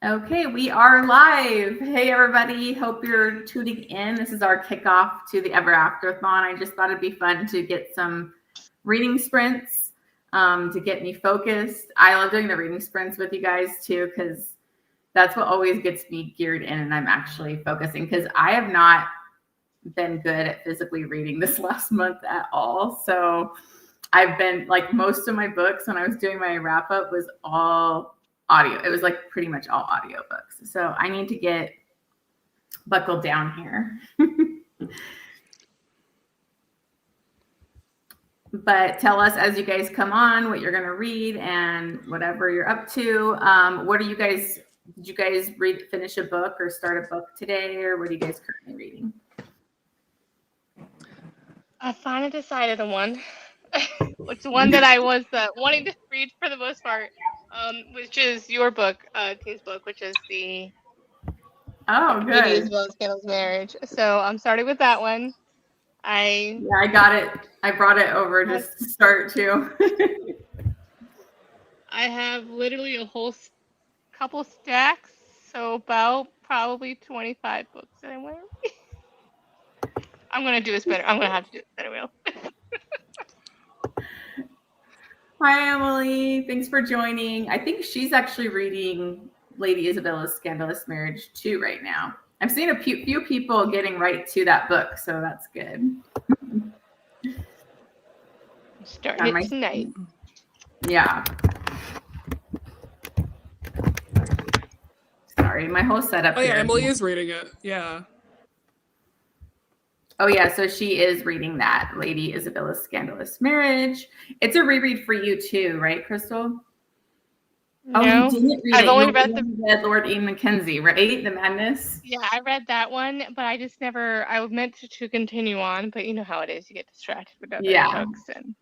Okay, we are live. Hey, everybody. Hope you're tuning in. This is our kickoff to the Afterathon. I just thought it'd be fun to get some reading sprints to get me focused. I love doing the reading sprints with you guys too, because that's what always gets me geared in and I'm actually focusing, because I have not been good at physically reading this last month at all. So I've been like, most of my books when I was doing my wrap up was all audio. It was like pretty much all audio books. So I need to get buckled down here. But tell us as you guys come on what you're going to read and whatever you're up to. What are you guys, did you guys finish a book or start a book today, or what are you guys currently reading? I finally decided on one. It's one that I was wanting to read for the most part, which is your book, T's book, which is the Good. Isabella Scandal's Marriage. So I'm starting with that one. I got it. I brought it over just to start too. I have literally a whole couple stacks, so about probably 25 books that I want to read. I'm gonna do this better. I'm gonna have to do it better, Will. Hi, Emily. Thanks for joining. I think she's actually reading Lady Isabella's Scandalous Marriage too right now. I'm seeing a few people getting right to that book, so that's good. Starting it tonight. Yeah. Sorry, my whole setup. Oh yeah, Emily is reading it. Yeah. Oh yeah, so she is reading that, Lady Isabella's Scandalous Marriage. It's a reread for you too, right, Crystal? No, you didn't read I've only read Lord Ian Mackenzie, right? The Madness. Yeah, I read that one, but I just never. I meant to continue on, but you know how it is. You get distracted with other books, and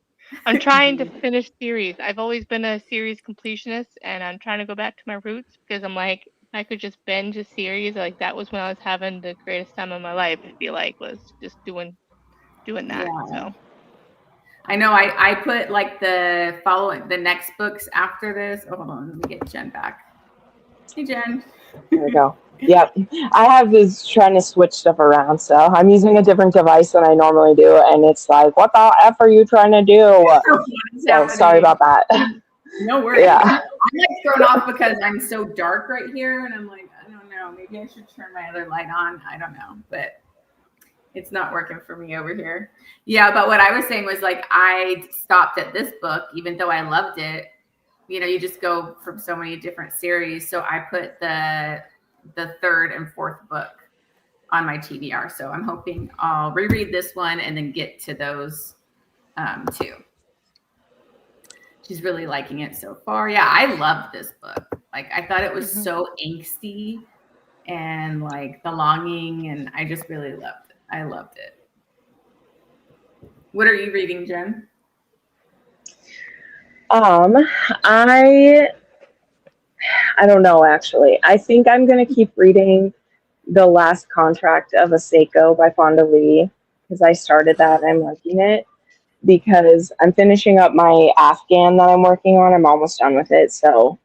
I'm trying to finish series. I've always been a series completionist, and I'm trying to go back to my roots because I'm like, if I could just binge a series, like that was when I was having the greatest time of my life. I feel like was just doing that. Yeah. So. I know I put like the next books after this. Oh, hold on, let me get Jen back. Hey, Jen. There we go. Yep. I have this trying to switch stuff around, so I'm using a different device than I normally do, and it's like, what the F are you trying to do? So sorry about that. No worries. Yeah. I'm like thrown off because I'm so dark right here, and I'm like, I don't know, maybe I should turn my other light on. I don't know, but it's not working for me over here. Yeah, but what I was saying was like, I stopped at this book, even though I loved it. You know, you just go from so many different series. So I put the third and fourth book on my TBR. So I'm hoping I'll reread this one and then get to those too. She's really liking it so far. Yeah, I loved this book. Like, I thought it was so angsty and like the longing, and I just really loved it. I loved it. What are you reading, Jen? I don't know, actually. I think I'm going to keep reading The Last Contract of a Seiko by Fonda Lee, because I started that and I'm liking it, because I'm finishing up my Afghan that I'm working on. I'm almost done with it, so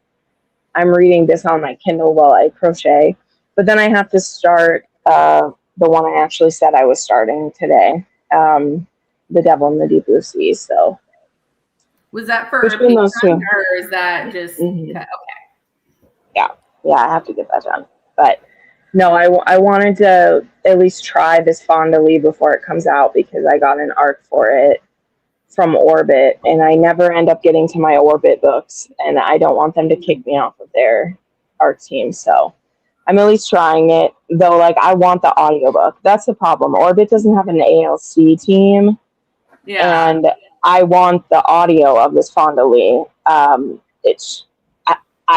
I'm reading this on my Kindle while I crochet. But then I have to start the one I actually said I was starting today, The Devil in the Deep Blue Sea. So was that for between those two, or is that just okay? Yeah, I have to get that done. But no, I wanted to at least try this Fonda Lee before it comes out, because I got an arc for it from Orbit, and I never end up getting to my Orbit books, and I don't want them to kick me off of their art team. So I'm at least trying it, though. Like, I want the audiobook. That's the problem. Orbit doesn't have an ALC team. Yeah. And I want the audio of this Fonda Lee. I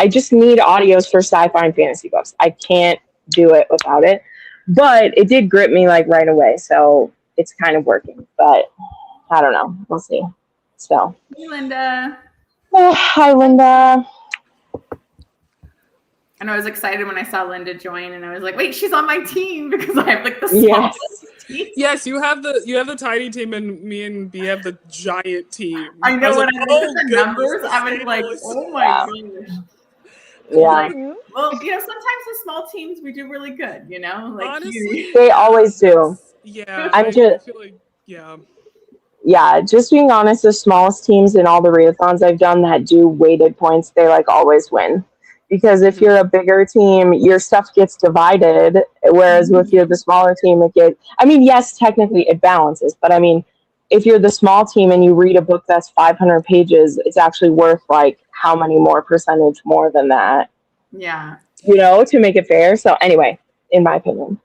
just need audios for sci-fi and fantasy books. I can't do it without it. But it did grip me like right away, so it's kind of working. But I don't know. We'll see. So. Hey, Linda. Oh, hi, Linda. And I was excited when I saw Linda join, and I was like, "Wait, she's on my team," because I have like the smallest team. Yes, you have the tiny team, and me and B have the giant team. I know, when I looked at the numbers, I was like, "Oh my gosh!" Yeah. Like, well, sometimes the small teams we do really good. Like Honestly, They always do. Yeah, I'm I just feel like just being honest, the smallest teams in all the readathons I've done that do weighted points, they like always win. Because if you're a bigger team, your stuff gets divided. Whereas if you're the smaller team, yes, technically it balances. But I mean, if you're the small team and you read a book that's 500 pages, it's actually worth like how many more percentage more than that? Yeah. To make it fair. So anyway, in my opinion.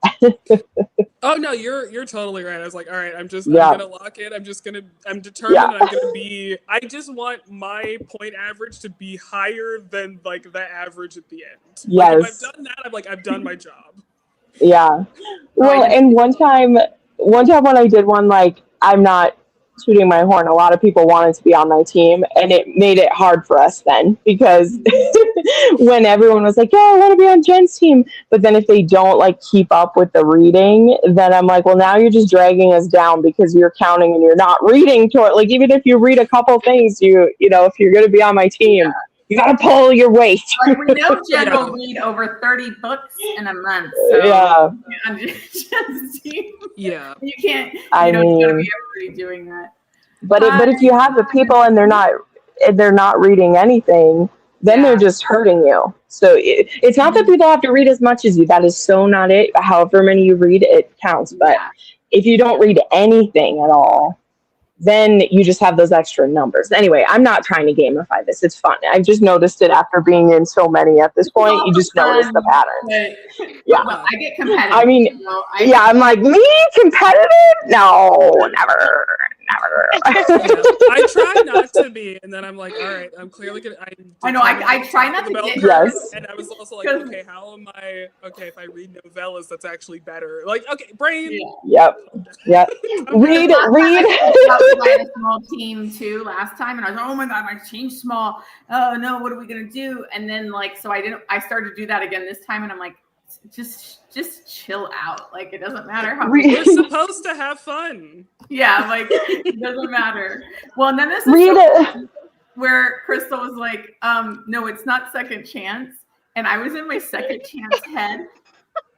Oh no, you're totally right. I was like, all right, I'm Yeah. gonna lock it. I'm determined. I'm gonna be. I just want my point average to be higher than like the average at the end. Yes. Like if I've done that, I'm like, I've done my job. Yeah. Well, and one time when I did one, like, I'm not tooting my horn, a lot of people wanted to be on my team, and it made it hard for us then because when everyone was like, yeah, I want to be on Jen's team, but then if they don't like keep up with the reading, then I'm like, well, now you're just dragging us down because you're counting and you're not reading toward, like, even if you read a couple things, if you're going to be on my team, you got to pull your weight. Like we know Jen will read over 30 books in a month. So Yeah. On Jen's team, Yeah. you can't. I You mean, gotta be everybody doing that. But if you have the people and they're not reading anything, then they're just hurting you. So it's not that people have to read as much as you. That is so not it. However many you read, it counts. But if you don't read anything at all, then you just have those extra numbers. Anyway, I'm not trying to gamify this. It's fun. I've just noticed it after being in so many at this point. You just notice the patterns. Yeah. Well, I get competitive. I mean, I'm like, me competitive? No, never. I try not to be, and then I'm like, all right, I'm clearly gonna. I know. I try not to get. Yes. And I was also like, okay, how am I? Okay, if I read novellas, that's actually better. Like, okay, brain. Yep. Read. I had a small team too last time, and I was like, oh my god, my team's small. Oh no, what are we gonna do? And then I started to do that again this time, and I'm like, just chill out. Like it doesn't matter how we're supposed to have fun. Yeah, like it doesn't matter. Well, and then this is where Crystal was like, no, it's not second chance. And I was in my second chance head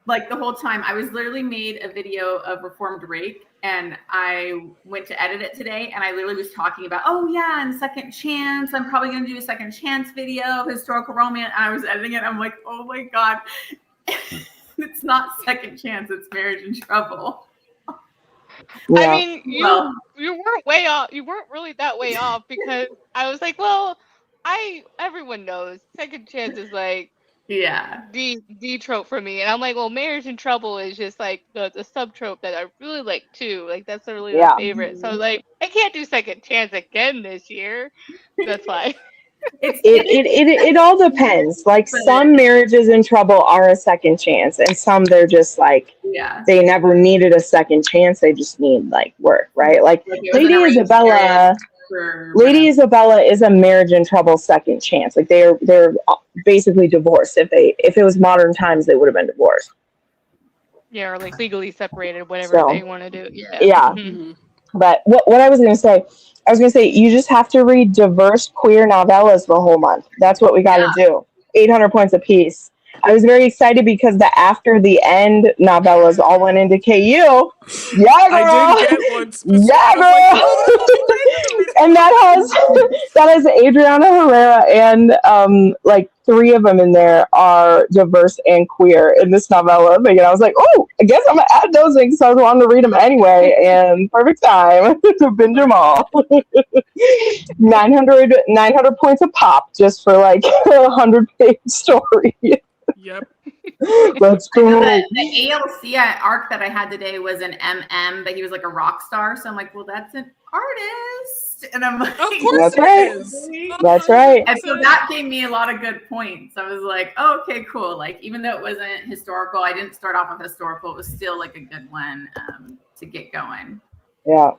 like the whole time. I was literally made a video of Reformed Rake, and I went to edit it today, and I literally was talking about, oh yeah, and second chance. I'm probably gonna do a second chance video of historical romance. And I was editing it, and I'm like, oh my god. It's not second chance, it's Marriage in Trouble. Yeah. I mean, you weren't way off. You weren't really that way off because I was like, well, everyone knows second chance is like D trope for me, and I'm like, well, Marriage in Trouble is just like the sub trope that I really like too. Like that's really my favorite. So like, I can't do second chance again this year. That's why. It all depends. Like some marriages in trouble are a second chance, and some they're just like they never needed a second chance. They just need like work, right? Like Lady Isabella is a Marriage in Trouble second chance. Like they're basically divorced. If it was modern times, they would have been divorced. Yeah, or like legally separated, whatever they want to do. Yeah. Mm-hmm. But what I was going to say, you just have to read diverse queer novellas the whole month. That's what we got to do. 800 points a piece. I was very excited because the After the End novellas all went into KU. Yeah, girl. I did get one specific. Yeah, girl. And that has Adriana Herrera, and like 3 of them in there are diverse and queer in this novella. And I was like, oh, I guess I'm gonna add those in because I was wanting to read them anyway. And perfect time to binge them all. 900 points a pop just for like a 100-page story. Yep. Let's go. The ALC arc that I had today was an MM, but he was like a rock star. So I'm like, well, that's an artist. And I'm like, of course it is. That's right. And so that gave me a lot of good points. I was like, oh, okay, cool. Like, even though it wasn't historical, I didn't start off with historical. It was still like a good one to get going. Yeah.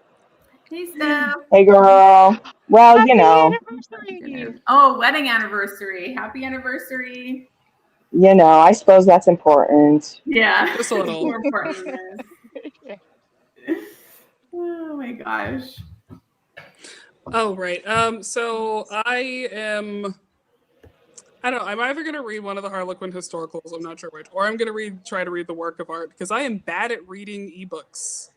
Hey, Steph. Hey, girl. Well, Happy you know. Anniversary. Oh, wedding anniversary. Happy anniversary. You know, I suppose that's important. Yeah. Just a little. More important than this. Oh my gosh. Oh, right. So I am I don't know. I'm either going to read one of the Harlequin historicals, I'm not sure which, or I'm going to try to read the work of art, because I am bad at reading ebooks.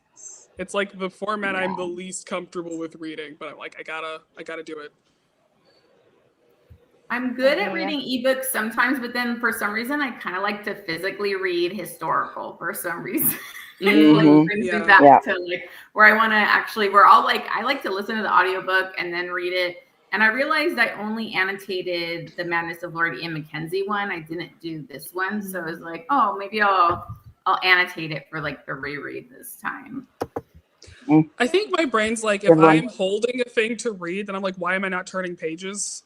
It's like the format I'm the least comfortable with reading, but I'm like, I gotta do it. I'm good at reading ebooks sometimes, but then for some reason I kind of like to physically read historical for some reason. Like brings me back to like where I want to actually, where I'll like, I like to listen to the audiobook and then read it. And I realized I only annotated the Madness of Lord Ian Mackenzie one. I didn't do this one. So I was like, oh, maybe I'll annotate it for like the reread this time. I think my brain's like, if I'm holding a thing to read, then I'm like, why am I not turning pages?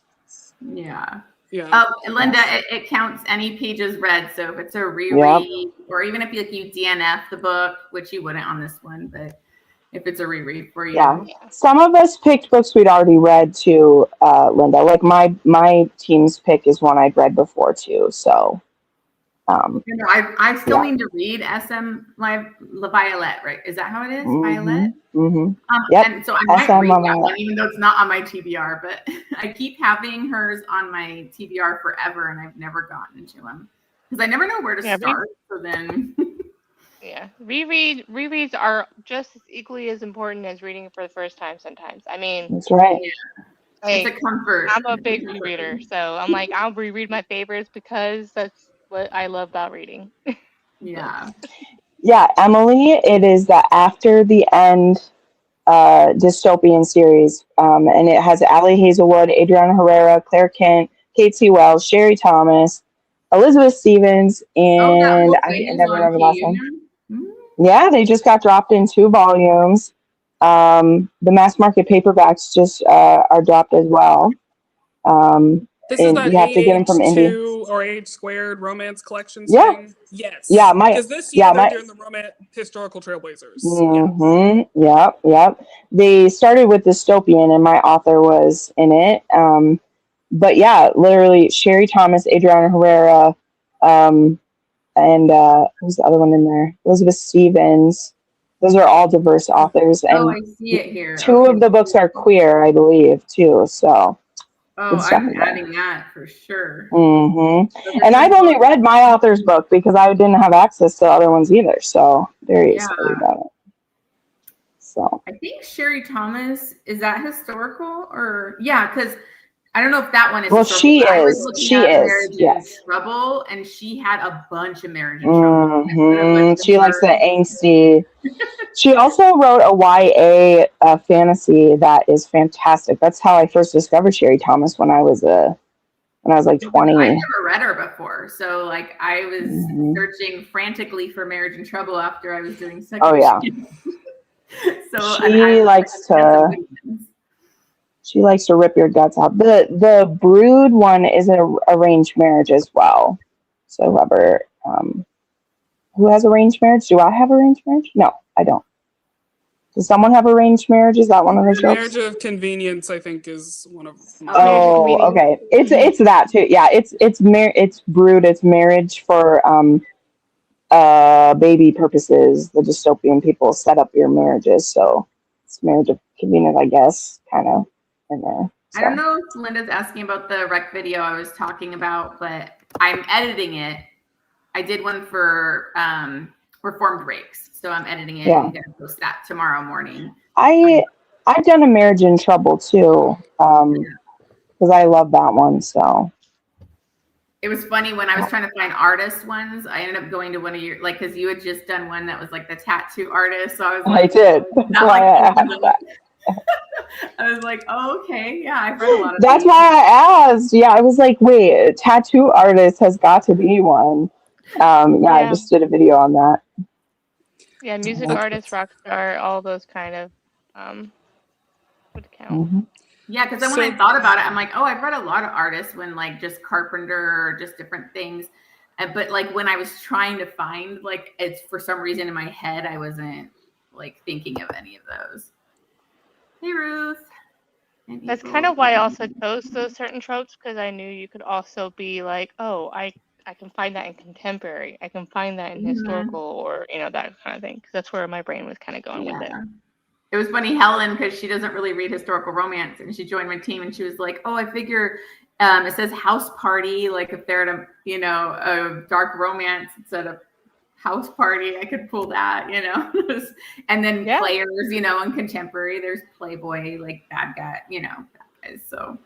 Yeah. Yeah. And Linda, it counts any pages read. So if it's a reread, or even if you DNF the book, which you wouldn't on this one, but if it's a reread for you. Yeah. Some of us picked books we'd already read too, Linda. Like my team's pick is one I'd read before too. So I still need to read SM La Violette, right? Is that how it is? Violet? Yep. And so I might read that one, even though it's not on my TBR, but I keep having hers on my TBR forever, and I've never gotten to them because I never know where to start. So then, rereads are just as equally as important as reading it for the first time. Sometimes, I mean, that's right. Like, it's a comfort. I'm a big rereader, so I'm like, I'll reread my favorites because that's what I love about reading. Yeah, Emily, it is the After the End dystopian series, and it has Allie Hazelwood, Adriana Herrera, Claire Kent, Kate C. Wells, Sherry Thomas, Elizabeth Stevens, and I never remember the last one. Yeah, they just got dropped in 2 volumes. The mass market paperbacks just are dropped as well. This is that you have to get them from H2 or H2 romance collections thing? Yes. Yeah, because this year they're doing the romance historical trailblazers. Yep. They started with dystopian, and my author was in it. But yeah, literally Sherry Thomas, Adriana Herrera, and who's the other one in there? Elizabeth Stevens. Those are all diverse authors, and I see it here. 2 of the books are queer, I believe, too. So. I'm adding that for sure. And I've only read my author's book because I didn't have access to other ones either. So there you go. So I think Sherry Thomas, is that historical or because I don't know if that one is. Well, she is. She is. Yes. Trouble, and she had a bunch of marriage in trouble. She likes the angsty. She also wrote a YA fantasy that is fantastic. That's how I first discovered Sherry Thomas when I was like 20. I've never read her before, so like I was searching frantically for Marriage in Trouble after I was doing second. Oh yeah. So she likes to rip your guts out. The Brood one is an arranged marriage as well. So whoever who has arranged marriage? Do I have arranged marriage? No, I don't. Does someone have arranged marriage? Is that one of the tropes? Marriage of Convenience, I think, is one of. Oh, okay. It's that too. Yeah, it's Brood. It's marriage for baby purposes. The dystopian people set up your marriages, so it's marriage of convenience, I guess, kind of in there. So. I don't know if Linda's asking about the rec video I was talking about, but I'm editing it. I did one for Reformed Rakes, so I'm editing it and gonna post that tomorrow morning. I've done a Marriage in Trouble too, because I love that one. So it was funny when I was trying to find artist ones. I ended up going to one of your because you had just done one that was like the tattoo artist. So I was like, I did. That's why I asked that. I was like, oh, okay, yeah, I've read a lot of. That's why I asked. Yeah, I was like, wait, tattoo artist has got to be one. I just did a video on that. Yeah, music artist, rock star, all those kind of would count. Yeah, because then when I thought about it, I'm like, oh, I've read a lot of artists when like just Carpenter or just different things. But like when I was trying to find, like, it's for some reason in my head, I wasn't like thinking of any of those. Hey, Ruth. That's kind of why I also chose those certain tropes, because I knew you could also be like, oh, I can find that in contemporary. I can find that in historical, or that kind of thing. Because that's where my brain was kind of going with it. It was funny, Helen, because she doesn't really read historical romance, and she joined my team, and she was like, "Oh, I figure It says house party, like if they're at a, you know, a dark romance instead of house party, I could pull that, you know. And then players, you know, and contemporary, there's Playboy, like bad guy, you know, bad guys. So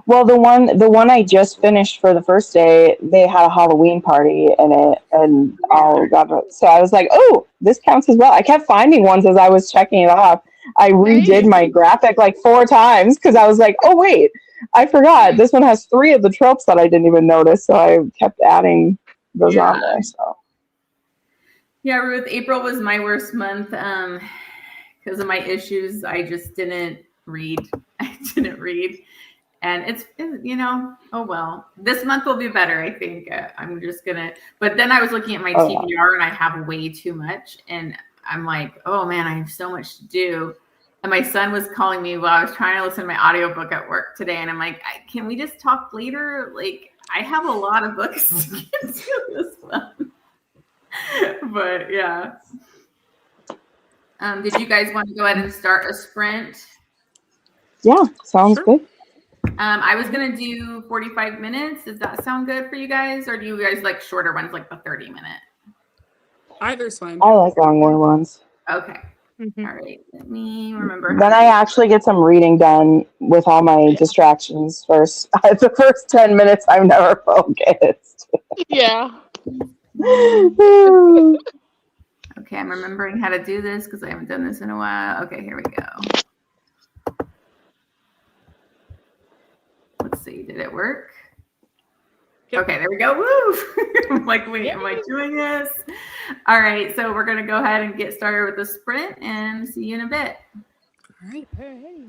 well, the one I just finished for the first day, they had a Halloween party in it, and all got it. So I was like, oh, this counts as well. I kept finding ones as I was checking it off. I redid my graphic like 4 times because I was like, oh wait, I forgot this one has 3 of the tropes that I didn't even notice. So I kept adding those on there. So yeah, Ruth, April was my worst month because of my issues. I just didn't read. I didn't read. And it's, you know, oh well. This month will be better, I think. I'm just gonna. But then I was looking at my TBR, and I have way too much, and I'm like, oh man, I have so much to do. And my son was calling me while I was trying to listen to my audiobook at work today, and I'm like, can we just talk later? Like, I have a lot of books to get to this month. But yeah. Did you guys want to go ahead and start a sprint? Yeah, sounds good. I was gonna do 45 minutes. Does that sound good for you guys, or do you guys like shorter ones, like the 30-minute? Either's fine. I like longer ones. Okay. All right. Let me remember. Then I actually get some reading done with all my distractions first. The first 10 minutes, I'm never focused. Yeah. Okay, I'm remembering how to do this because I haven't done this in a while. Okay, here we go. Let's see, did it work? Yep. Okay, there we go. Woo! I'm like, wait, am I doing this? All right, so we're gonna go ahead and get started with the sprint and see you in a bit. All right. All right.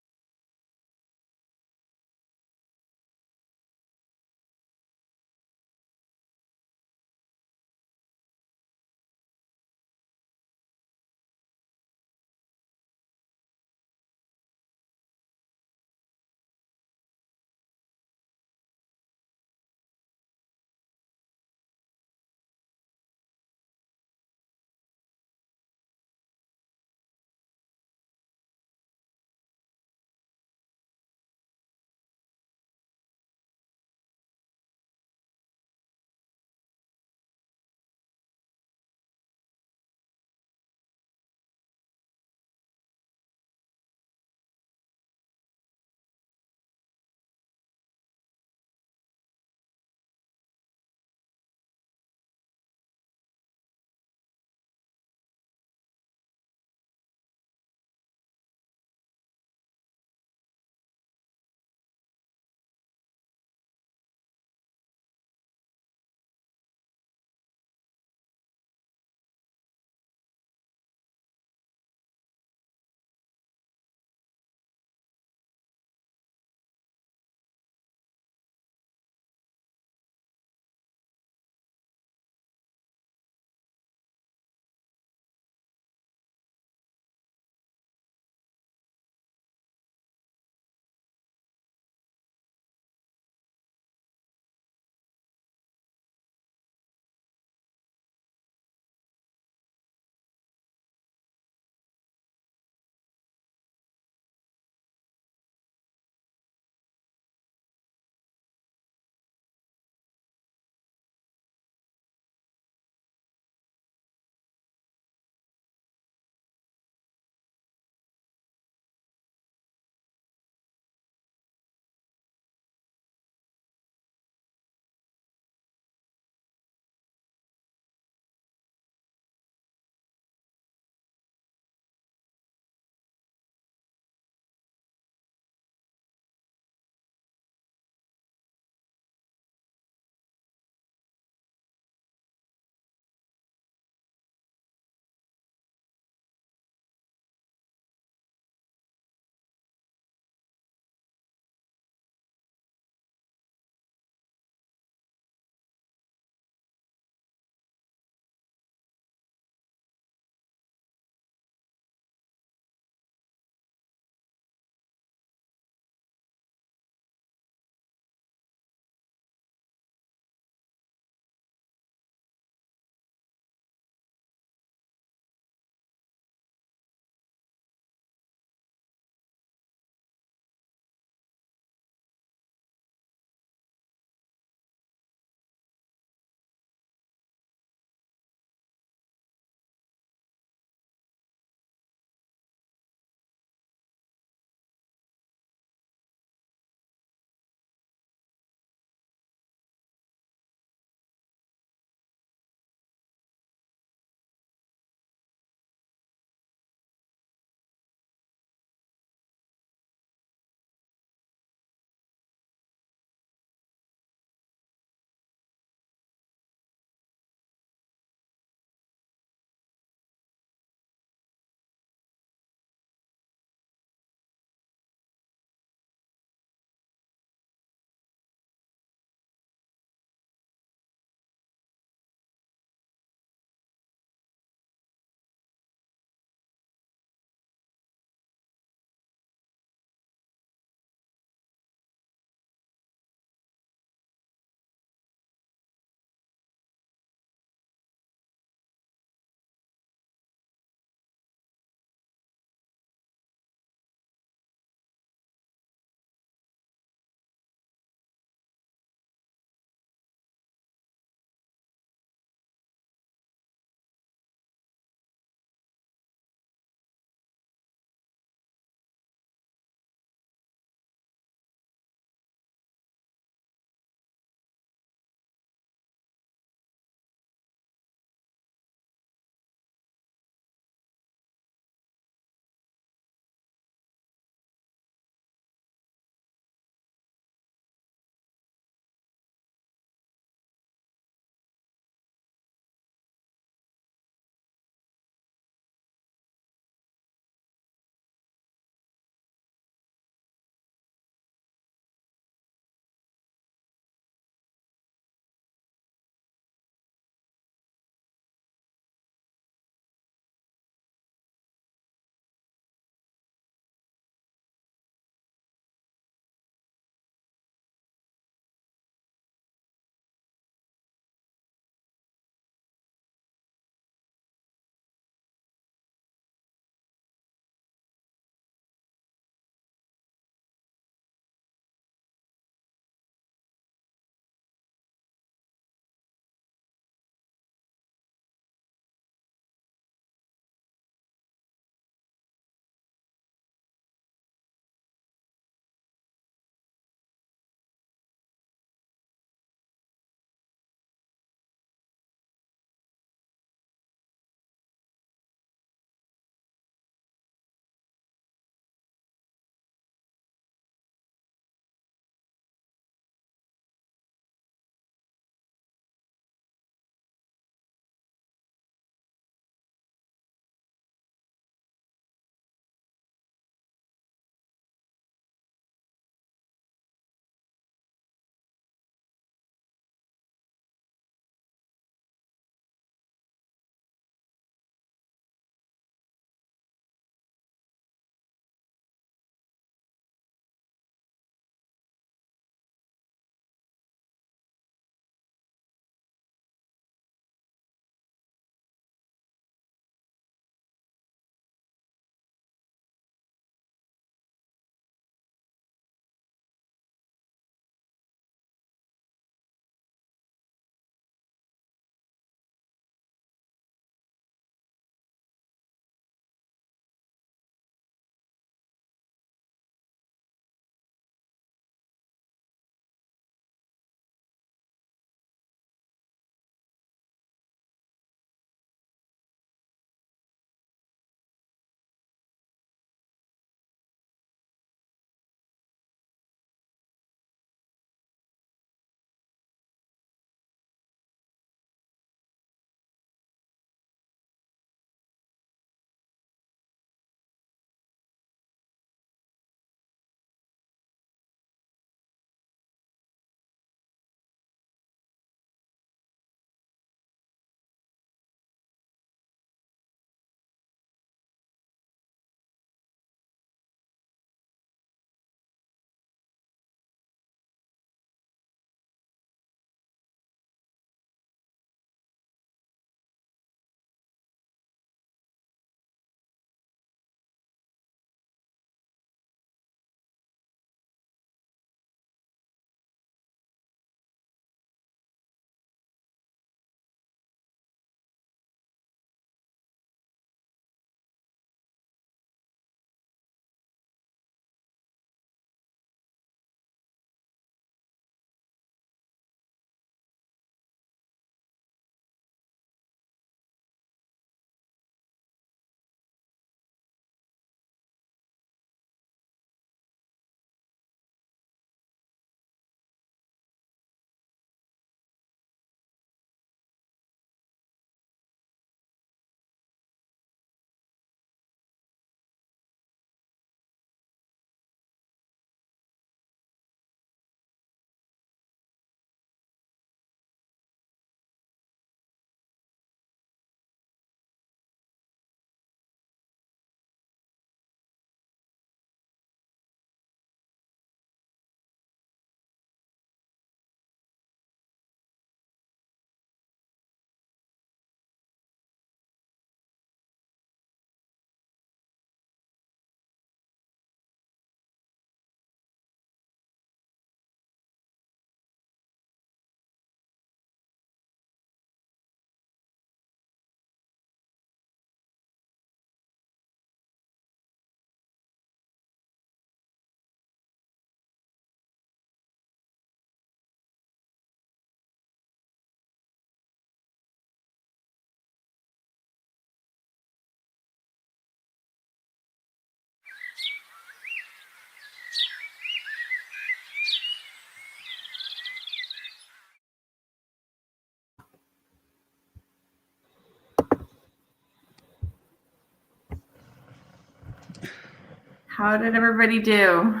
How did everybody do?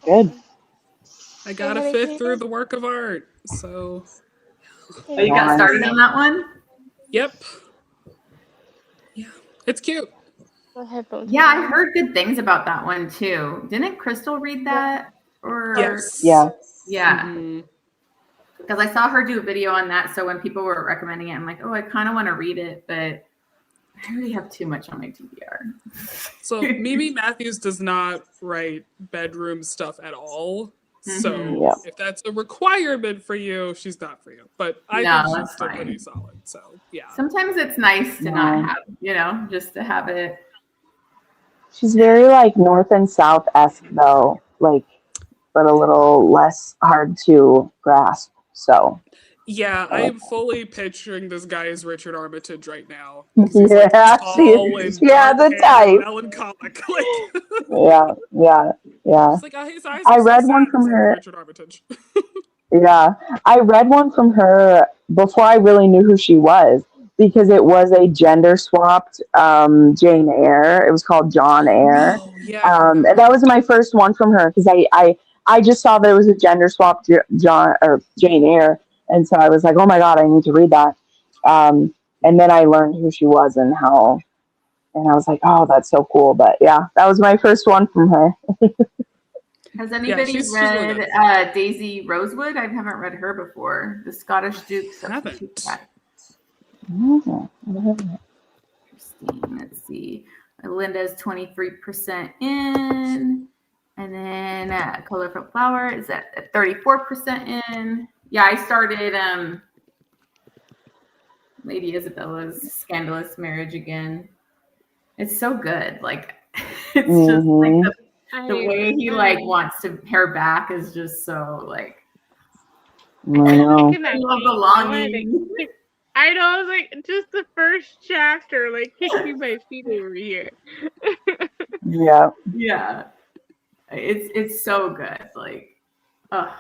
Good. I got a 5th through the work of art, so. Oh, you got started on that one? Yep. Yeah, it's cute. Yeah, I heard good things about that one too. Didn't Crystal read that? Or Yes. Yeah. Yeah. Mhm. Because I saw her do a video on that. So when people were recommending it, I'm like, oh, I kind of want to read it, but I already have too much on my TBR. So Mimi Matthews does not write bedroom stuff at all. So Mhm. Yeah. if that's a requirement for you, she's not for you. But I No, think that's she's still fine. pretty solid. So yeah. Sometimes it's nice to No. not have, just to have it. She's very like North and South-esque though, like, but a little less hard to grasp. So Yeah, I like I'm fully picturing this guy as Richard Armitage right now. that. 'Cause he's like Yeah, tall and she has dark a hair type. and melancholic. Like Yeah. it's like his eyes I are so read sad, one from just like her. Richard Armitage. Yeah, I read one from her before I really knew who she was because it was a gender swapped Jane Eyre. It was called John Eyre, Oh yeah, I heard and that that one. was my first one from her because I just saw that it was a gender swapped John or Jane Eyre, and so I was like, oh my god, I need to read that. And then I learned who she was and how, and I was like, oh, that's so cool. But yeah, that was my first one from her. Has anybody she's read really good. Daisy Rosewood? I haven't read her before. The Scottish Duke substitute Haven't. cat. Mm-hmm. Interesting. Let's see. Linda's 23% in. And then Colorful Flower is at 34% in. Yeah, I started Lady Isabella's Scandalous Marriage again. It's so good. Like it's just like the way he like wants to her back is just so like I know. I love the longing. I know, I was like, just the first chapter, like kicking my feet over here. Yeah. Yeah. It's so good. Like, ugh.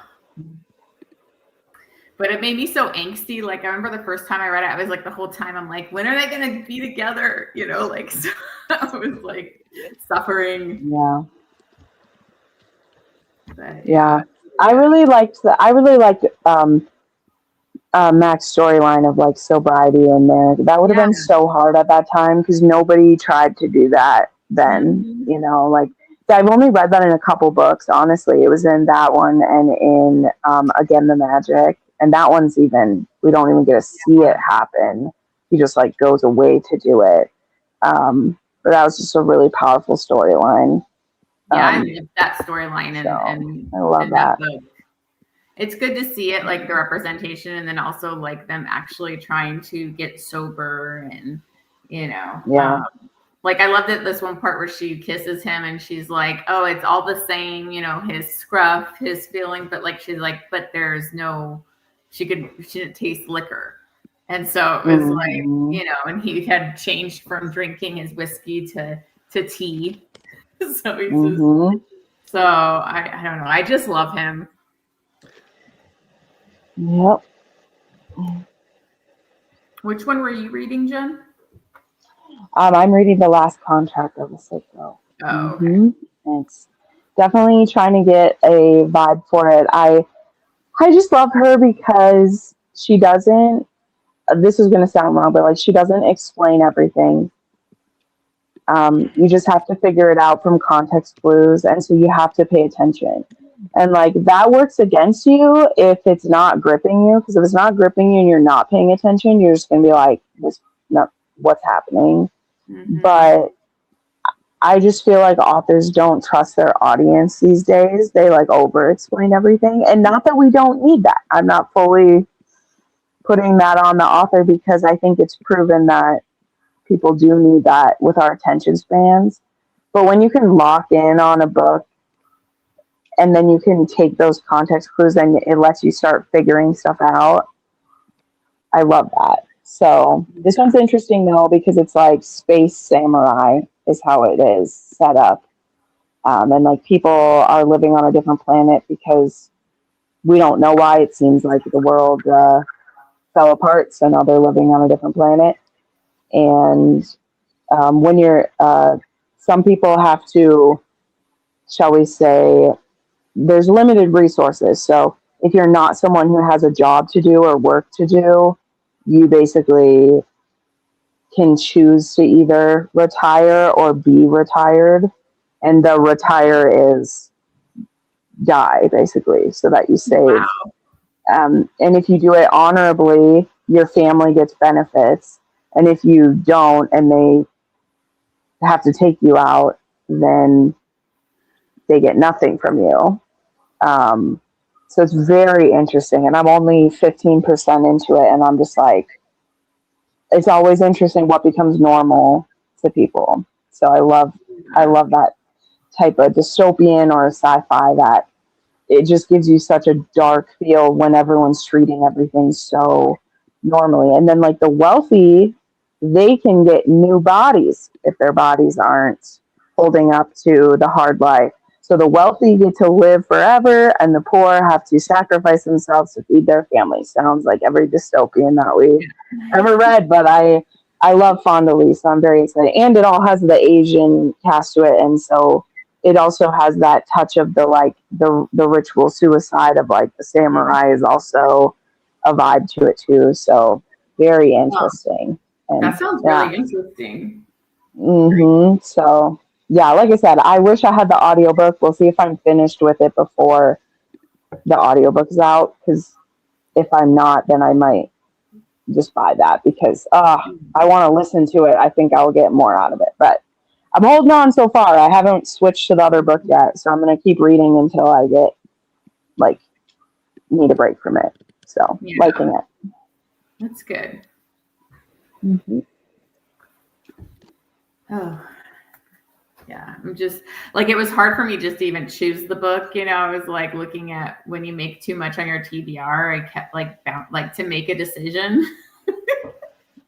But it made me so angsty. Like I remember the first time I read it, I was like the whole time I'm like, when are they gonna be together? Like so I was like suffering. Yeah. But, yeah. I really liked Mac's storyline of like sobriety in there. That would have been so hard at that time because nobody tried to do that then. Like I've only read that in a couple books. Honestly, it was in that one and in Again the Magic, and that one's even we don't even get to see it happen. He just like goes away to do it. But that was just a really powerful storyline. Yeah, I love that storyline and I love that. Book. It's good to see it, like the representation, and then also like them actually trying to get sober and like I loved it this one part where she kisses him and she's like, oh, it's all the same, his scruff, his feeling, but like she's like, but there's no she didn't taste liquor. And so it was like, and he had changed from drinking his whiskey to tea. So he's just, so I don't know. I just love him. Yep. Which one were you reading, Jen? I'm reading The Last Contract of a Sicko. Oh, okay. It's definitely trying to get a vibe for it. I just love her because she doesn't. This is going to sound wrong, but like she doesn't explain everything. You just have to figure it out from context clues, and so you have to pay attention. And like that works against you if it's not gripping you, because if it's not gripping you and you're not paying attention, you're just going to be like, what's happening? But I just feel like authors don't trust their audience these days. They like over explain everything, and not that we don't need that. I'm not fully putting that on the author because I think it's proven that people do need that with our attention spans. But when you can lock in on a book and then you can take those context clues and it lets you start figuring stuff out, I love that. So this one's interesting though because it's like space samurai is how it is set up. And like people are living on a different planet because we don't know why. It seems like the world fell apart, so now they're living on a different planet. And when you're some people have to, shall we say, there's limited resources. So if you're not someone who has a job to do or work to do, you basically can choose to either retire or be retired. And the retire is die, basically, so that you save. Wow. And if you do it honorably, your family gets benefits. And if you don't and they have to take you out, then they get nothing from you. So it's very interesting. And I'm only 15% into it. And I'm just like, it's always interesting what becomes normal to people. So I love that type of dystopian or sci-fi that it just gives you such a dark feel when everyone's treating everything so normally. And then like the wealthy, they can get new bodies if their bodies aren't holding up to the hard life. So the wealthy get to live forever and the poor have to sacrifice themselves to feed their family. Sounds like every dystopian that we've ever read, but I love Fondly, so I'm very excited. And it all has the Asian cast to it, and so it also has that touch of the like the ritual suicide of like the samurai is also a vibe to it too. So very interesting. And that sounds really interesting. So yeah, like I said, I wish I had the audiobook. We'll see if I'm finished with it before the audiobook is out, because if I'm not, then I might just buy that, because I want to listen to it. I think I'll get more out of it, but I'm holding on so far. I haven't switched to the other book yet, so I'm going to keep reading until I get, like, need a break from it. So, liking it. That's good. Oh, yeah. I'm just, like, it was hard for me just to even choose the book. You know, I was, like, looking at when you make too much on your TBR, I kept, like, to make a decision.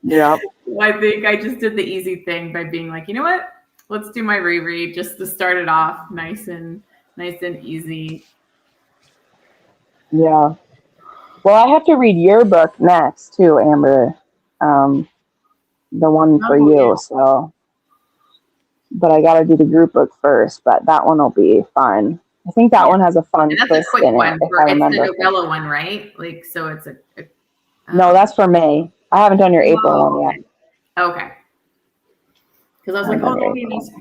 Yeah. I think I just did the easy thing by being like, you know what? Let's do my reread just to start it off nice and easy. Yeah. Well, I have to read your book next too, Amber. The one for you. So, but I got to do the group book first. But that one will be fun. I think that one has a fun twist in it. If I remember. It's the novella one, right? Like, so it's a no, that's for May. I haven't done your April one yet. Okay. Because I was like, that'll be a nice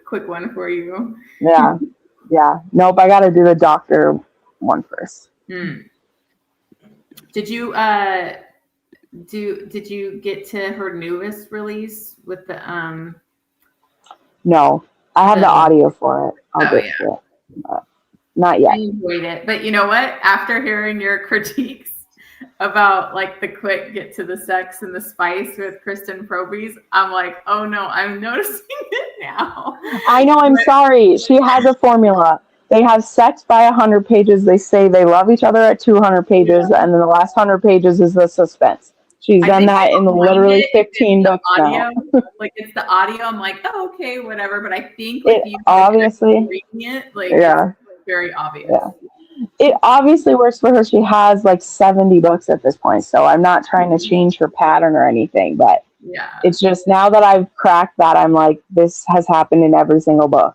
quick one for you. Yeah. Yeah. Nope, I got to do the doctor one first. Did you did you get to her newest release with the No, I have the audio for it. I'll get to it. But not yet. I enjoyed it. But you know what? After hearing your critiques about like the quick get to the sex and the spice with Kristen Proby's, I'm like, oh no, I'm noticing it now. I know, I'm sorry. She has a formula. They have sex by 100 pages. They say they love each other at 200 pages, and then the last 100 pages is the suspense. She's done that in literally 15 books now. Like, it's the audio. I'm like, oh, okay, whatever. But I think it you obviously reading it, like, it's very obvious. Yeah. It obviously works for her. She has like 70 books at this point, so I'm not trying to change her pattern or anything, but it's just now that I've cracked that, I'm like, this has happened in every single book.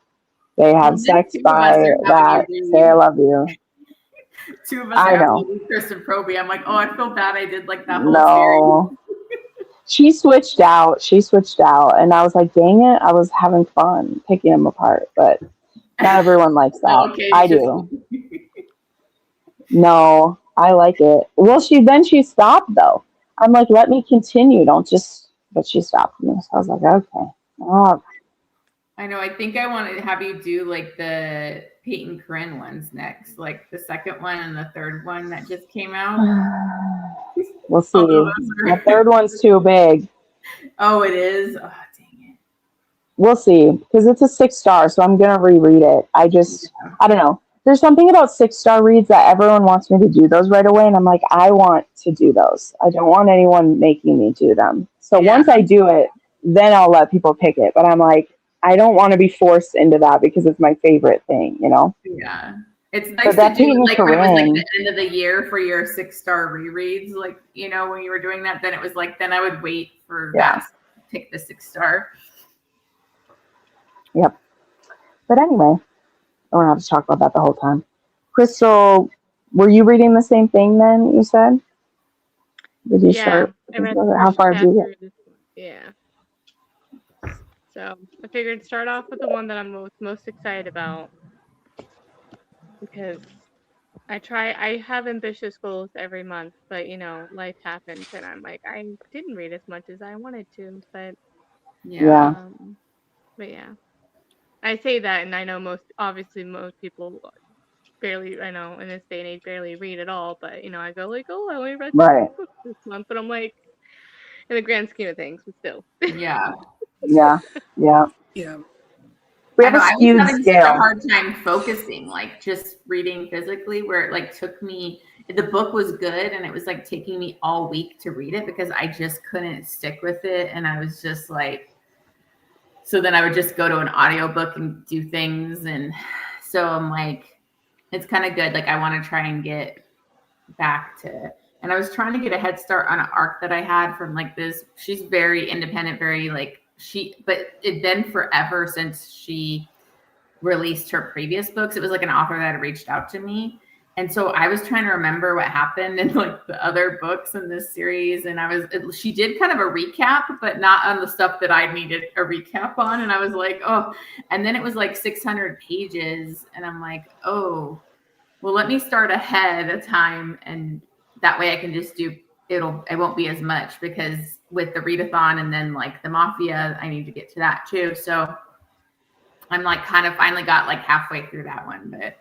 They have sex by that, say I love you. Two of us are having Kristen Proby. I'm like, oh, I feel bad I did like that whole series. She switched out, and I was like, dang it, I was having fun picking them apart, but not everyone likes that. Okay, I do. No, I like it. Well, she stopped though. I'm like, let me continue. Don't just. But she stopped me. So I was like, okay. Oh. I know. I think I want to have you do like the Peyton Corinne ones next, like the second one and the third one that just came out. We'll see. The third one's too big. Oh, it is. Oh, dang it. We'll see, because it's a 6-star, so I'm gonna reread it. I don't know. There's something about 6-star reads that everyone wants me to do those right away, and I'm like, I want to do those. I don't want anyone making me do them. So once I do it, then I'll let people pick it. But I'm like, I don't want to be forced into that because it's my favorite thing, you know? Yeah. It's nice to do like when it was like the end of the year for your 6-star rereads. Like, you know, when you were doing that, then it was like, then I would wait for that to pick the 6-star. Yep. But anyway, I don't have to talk about that the whole time. Crystal, were you reading the same thing then, you said? Did you start? I read the How first far did you chapter get? of this one. Yeah. So I figured start off with the one that I'm most excited about because I have ambitious goals every month, but life happens and I'm like, I didn't read as much as I wanted to, but Yeah. Yeah. but yeah. I say that and I know obviously most people barely, I know in this day and age barely read at all, but I go like, oh, I only read 6 Right. books this month, but I'm like, in the grand scheme of things, but still. Yeah. Yeah. Yeah. Yeah. We I have know a I was skewed having such a scale. hard time focusing, like just reading physically, where it like took me, the book was good and it was like taking me all week to read it because I just couldn't stick with it. And I was just like, so then I would just go to an audiobook and do things. And so I'm like, it's kind of good. Like I want to try and get back to, and I was trying to get a head start on an arc that I had from like this. She's very independent, very like but it been forever since she released her previous books. It was like an author that had reached out to me. And so I was trying to remember what happened in like the other books in this series. And she did kind of a recap, but not on the stuff that I needed a recap on. And I was like, oh, and then it was like 600 pages. And I'm like, oh, well, let me start ahead of time. And that way I can just it won't be as much because with the readathon and then like the Mafia, I need to get to that too. So I'm like kind of finally got like halfway through that one, but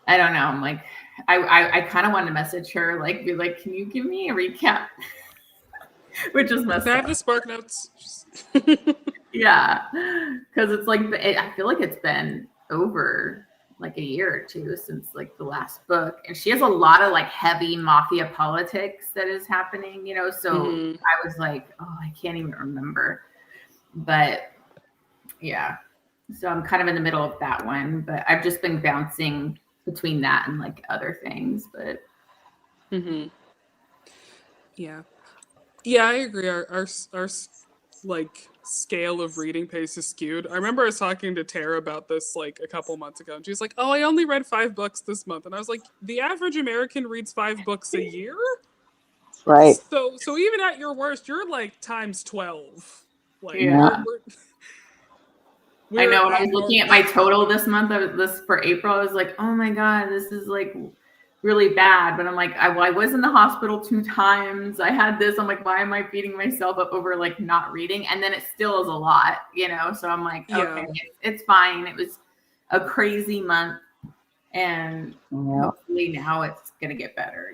I don't know. I'm like, I kind of wanted to message her, like be like, can you give me a recap? Which is messed Can I have up. the spark notes? Yeah, because it's like I feel like it's been over like a year or two since like the last book, and she has a lot of like heavy mafia politics that is happening, So I was like, oh, I can't even remember, but yeah. So I'm kind of in the middle of that one, but I've just been bouncing between that and like other things, but Yeah. Yeah, I agree. Our like scale of reading pace is skewed. I remember I was talking to Tara about this like a couple months ago, and she was like, "Oh, I only read 5 books this month," and I was like, "The average American reads 5 books a year." Right. So even at your worst, you're like times 12. Like yeah. I we're know when I at was looking at my total this month, this for April, I was like, oh my God, this is like really bad. But I'm like, I was in the hospital 2 times. I had this. I'm like, why am I beating myself up over like not reading? And then it still is a lot, So I'm like, okay, it's fine. It was a crazy month. And hopefully now it's going to get better,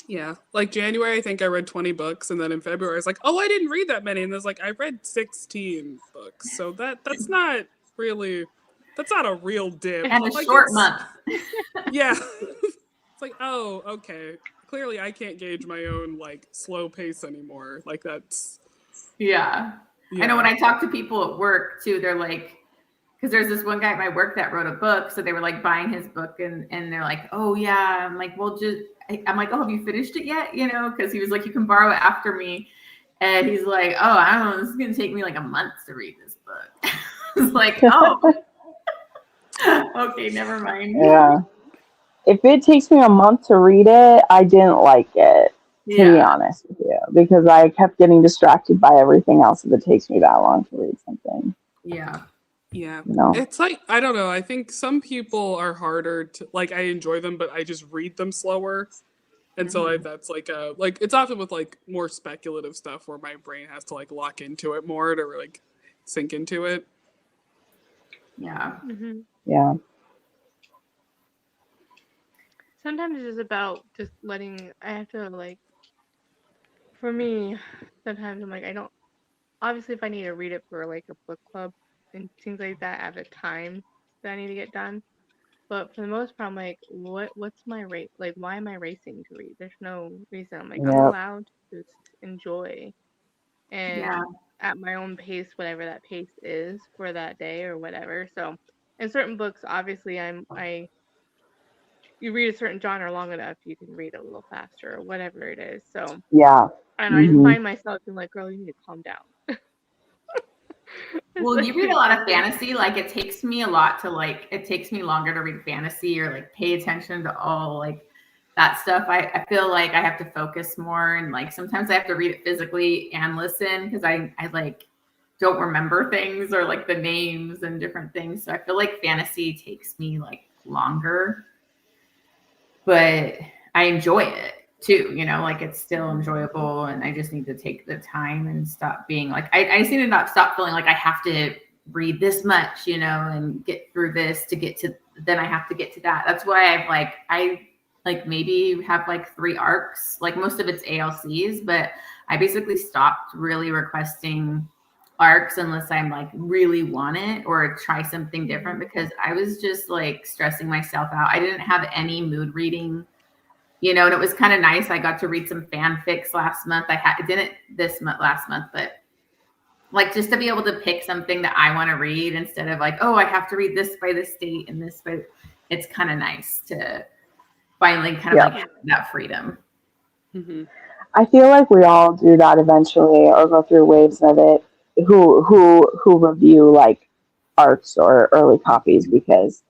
Yeah. Like January, I think I read 20 books, and then in February, I was like, oh, I didn't read that many. And there's like, I read 16 books. So that's not a real dip. And a like short month. Yeah. It's like, oh, okay. Clearly I can't gauge my own like slow pace anymore. Like that's Yeah. I know when I talk to people at work too, they're like, because there's this one guy at my work that wrote a book. So they were like buying his book and they're like, oh yeah. I'm like, well, I'm like, oh, have you finished it yet? Because he was like, you can borrow it after me. And he's like, oh, I don't know. This is going to take me like a month to read this book. I was like, oh, okay, never mind. Yeah. If it takes me a month to read it, I didn't like it, to be honest with you, because I kept getting distracted by everything else if it takes me that long to read something. Yeah. Yeah. It's like, I don't know. I think some people are harder to, like, I enjoy them, but I just read them slower. And so that's like it's often with like more speculative stuff where my brain has to like lock into it more to like sink into it. Yeah. Yeah. Sometimes it's just about just I have to like, for me, sometimes I'm like, obviously if I need to read it for like a book club and things like that, I have a time that I need to get done. But for the most part, I'm like, what's my rate? Like, why am I racing to read? There's no reason. I'm like, I'm allowed to just enjoy and at my own pace, whatever that pace is for that day or whatever. So in certain books, obviously you read a certain genre long enough, you can read a little faster or whatever it is. So yeah. and I just find myself being like, girl, you need to calm down. Well, you read a lot of fantasy. Like it takes me longer to read fantasy or like pay attention to all like that stuff. I feel like I have to focus more, and like sometimes I have to read it physically and listen because I like don't remember things or like the names and different things. So I feel like fantasy takes me like longer, but I enjoy it too, like it's still enjoyable, and I just need to take the time and stop being like I just need to stop feeling like I have to read this much, and get through this to get to then I have to get to that. That's why I maybe have like 3 arcs, like most of it's ALCs, but I basically stopped really requesting arcs unless I'm like really want it or try something different, because I was just like stressing myself out. I didn't have any mood reading, and it was kind of nice. I got to read some fanfics last month. I didn't this month, last month, but like just to be able to pick something that I want to read instead of like, oh, I have to read this by this date and this by, it's kind of nice to finally kind of like have that freedom. Mm-hmm. I feel like we all do that eventually, or go through waves of it. Who review like arcs or early copies, because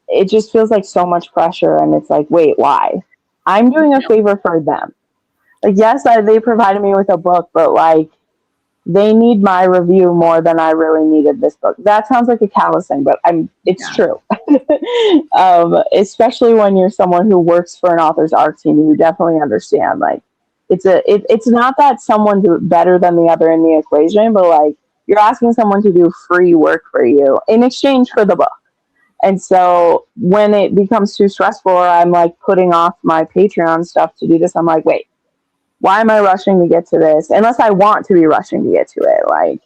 it just feels like so much pressure, and it's like, wait, why? I'm doing a favor for them. Like, yes, they provided me with a book, but like they need my review more than I really needed this book. That sounds like a callous thing, but it's true. Especially when you're someone who works for an author's art team, you definitely understand. Like, it's not that someone do better than the other in the equation, but like you're asking someone to do free work for you in exchange for the book. And so when it becomes too stressful, or I'm like putting off my Patreon stuff to do this, I'm like, wait, why am I rushing to get to this? Unless I want to be rushing to get to it. Like,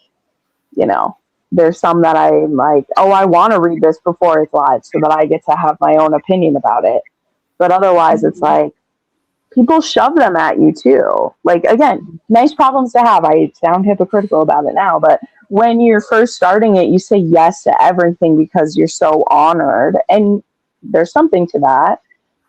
there's some that I'm like, oh, I want to read this before it's live so that I get to have my own opinion about it. But otherwise, it's like, people shove them at you too. Like, again, nice problems to have. I sound hypocritical about it now, but when you're first starting it, you say yes to everything because you're so honored. And there's something to that.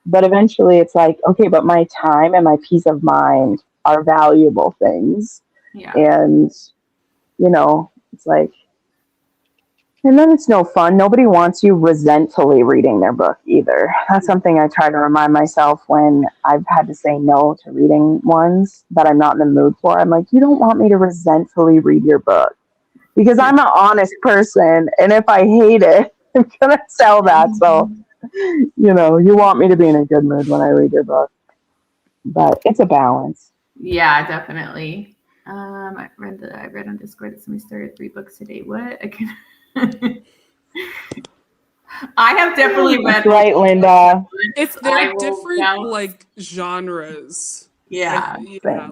But eventually it's like, okay, but my time and my peace of mind are valuable things. Yeah. And, it's like, and then it's no fun. Nobody wants you resentfully reading their book either. That's something I try to remind myself when I've had to say no to reading ones that I'm not in the mood for. I'm like, you don't want me to resentfully read your book, because I'm an honest person. And if I hate it, I'm going to sell that. So, you want me to be in a good mood when I read your book. But it's a balance. Yeah, definitely. I read on Discord that somebody started 3 books today. What? I have definitely read. Right, Linda. They're different like genres. Yeah.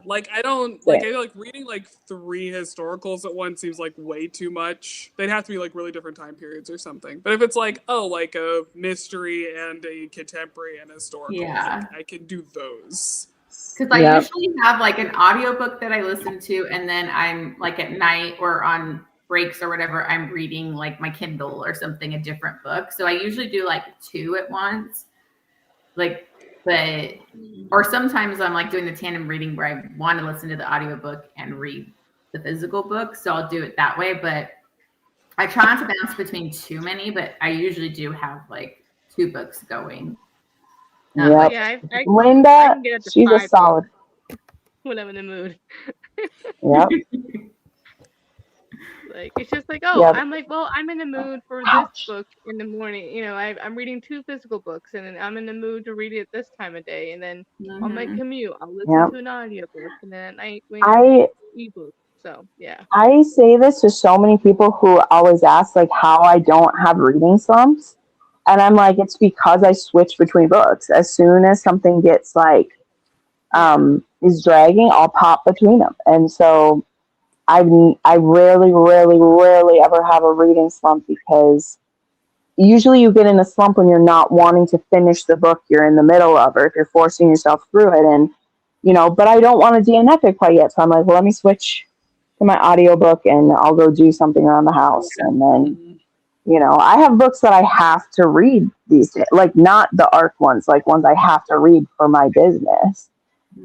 Like I don't like. I feel like reading like 3 historicals at once seems like way too much. They'd have to be like really different time periods or something. But if it's like like a mystery and a contemporary and historical, I can do those. Because I usually have like an audiobook that I listen to, and then I'm like at night or on breaks or whatever, I'm reading like my Kindle or something, a different book. So I usually do like 2 at once. Or sometimes I'm like doing the tandem reading where I want to listen to the audiobook and read the physical book. So I'll do it that way. But I try not to bounce between too many, but I usually do have like 2 books going. Linda, she's a solid. When I'm in the mood. Yep. Like, it's just like, I'm like, well, I'm in the mood for this book in the morning. I'm reading 2 physical books, and then I'm in the mood to read it this time of day. And then on my commute, I'll listen to an audiobook, and then at night, ebook. So, yeah. I say this to so many people who always ask, like, how I don't have reading slumps. And I'm like, it's because I switch between books. As soon as something gets like, is dragging, I'll pop between them. And so I rarely, rarely, rarely ever have a reading slump, because usually you get in a slump when you're not wanting to finish the book you're in the middle of, or if you're forcing yourself through it. And, but I don't want to DNF it quite yet. So I'm like, well, let me switch to my audiobook and I'll go do something around the house. And then, I have books that I have to read these days, like not the ARC ones, like ones I have to read for my business.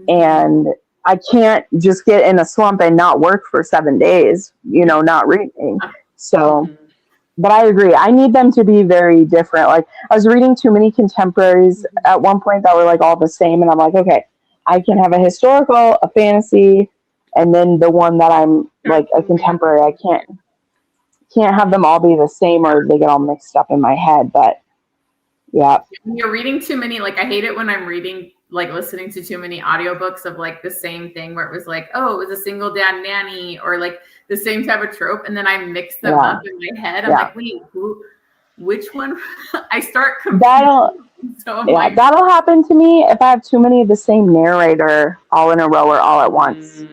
And I can't just get in a slump and not work for 7 days, not reading. So, but I agree. I need them to be very different. Like, I was reading too many contemporaries at one point that were like all the same. And I'm like, okay, I can have a historical, a fantasy, and then the one that I'm like a contemporary. I can't have them all be the same or they get all mixed up in my head. But yeah. When you're reading too many, like I hate it when I'm reading, like listening to too many audiobooks of like the same thing where it was like, oh, it was a single dad nanny or like the same type of trope. And then I mix them up in my head. I'm like, wait, which one? I start confusing. That'll happen to me if I have too many of the same narrator all in a row or all at once.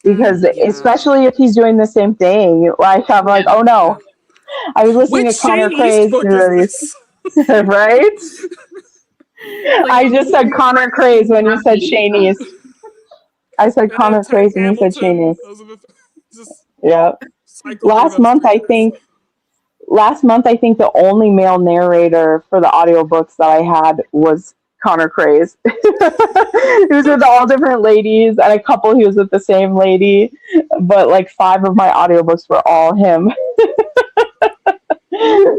Because especially if he's doing the same thing, like I'm like, oh no. I was listening to Connor Craze series. Right? I just said Connor Craze when you said Shane East. I said Connor Craze and you said Shane East. Yeah. Last month I think the only male narrator for the audiobooks that I had was Connor Craze. He was with all different ladies, and a couple he was with the same lady, but like 5 of my audiobooks were all him.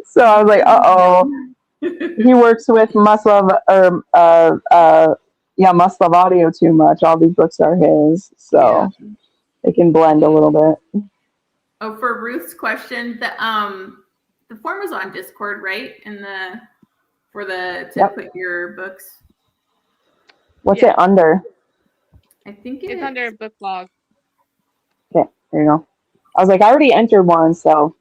So I was like, he works with Must Love Audio too much. All these books are his, so they can blend a little bit. Oh, for Ruth's question, the form is on Discord, right? To put your books. What's it under? I think it's under book blog. Okay, there you go. I was like, I already entered one, so.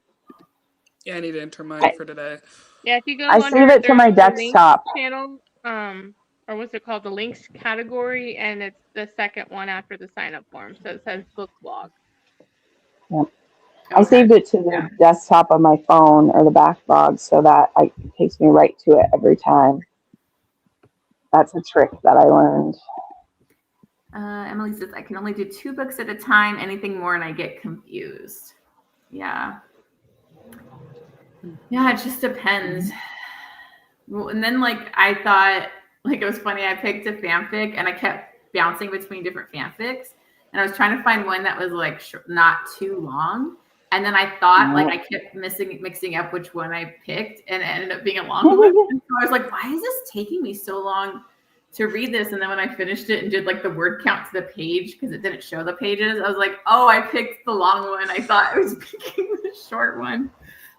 Yeah, I need to enter mine for today. Yeah, if you go I save it to my desktop channel, or what's it called? The links category, and it's the second one after the sign up form. So it says book blog. Yep. I saved it to the desktop of my phone or the backlog so that it takes me right to it every time. That's a trick that I learned. Emily says, I can only do 2 books at a time. Anything more and I get confused. Yeah. Yeah, it just depends. Well, and then like I thought, like it was funny, I picked a fanfic and I kept bouncing between different fanfics. And I was trying to find one that was like not too long. And then I thought like I kept mixing up which one I picked, and it ended up being a long one. And so I was like, why is this taking me so long to read this? And then when I finished it and did like the word count to the page, because it didn't show the pages, I was like, oh, I picked the long one. I thought I was picking the short one.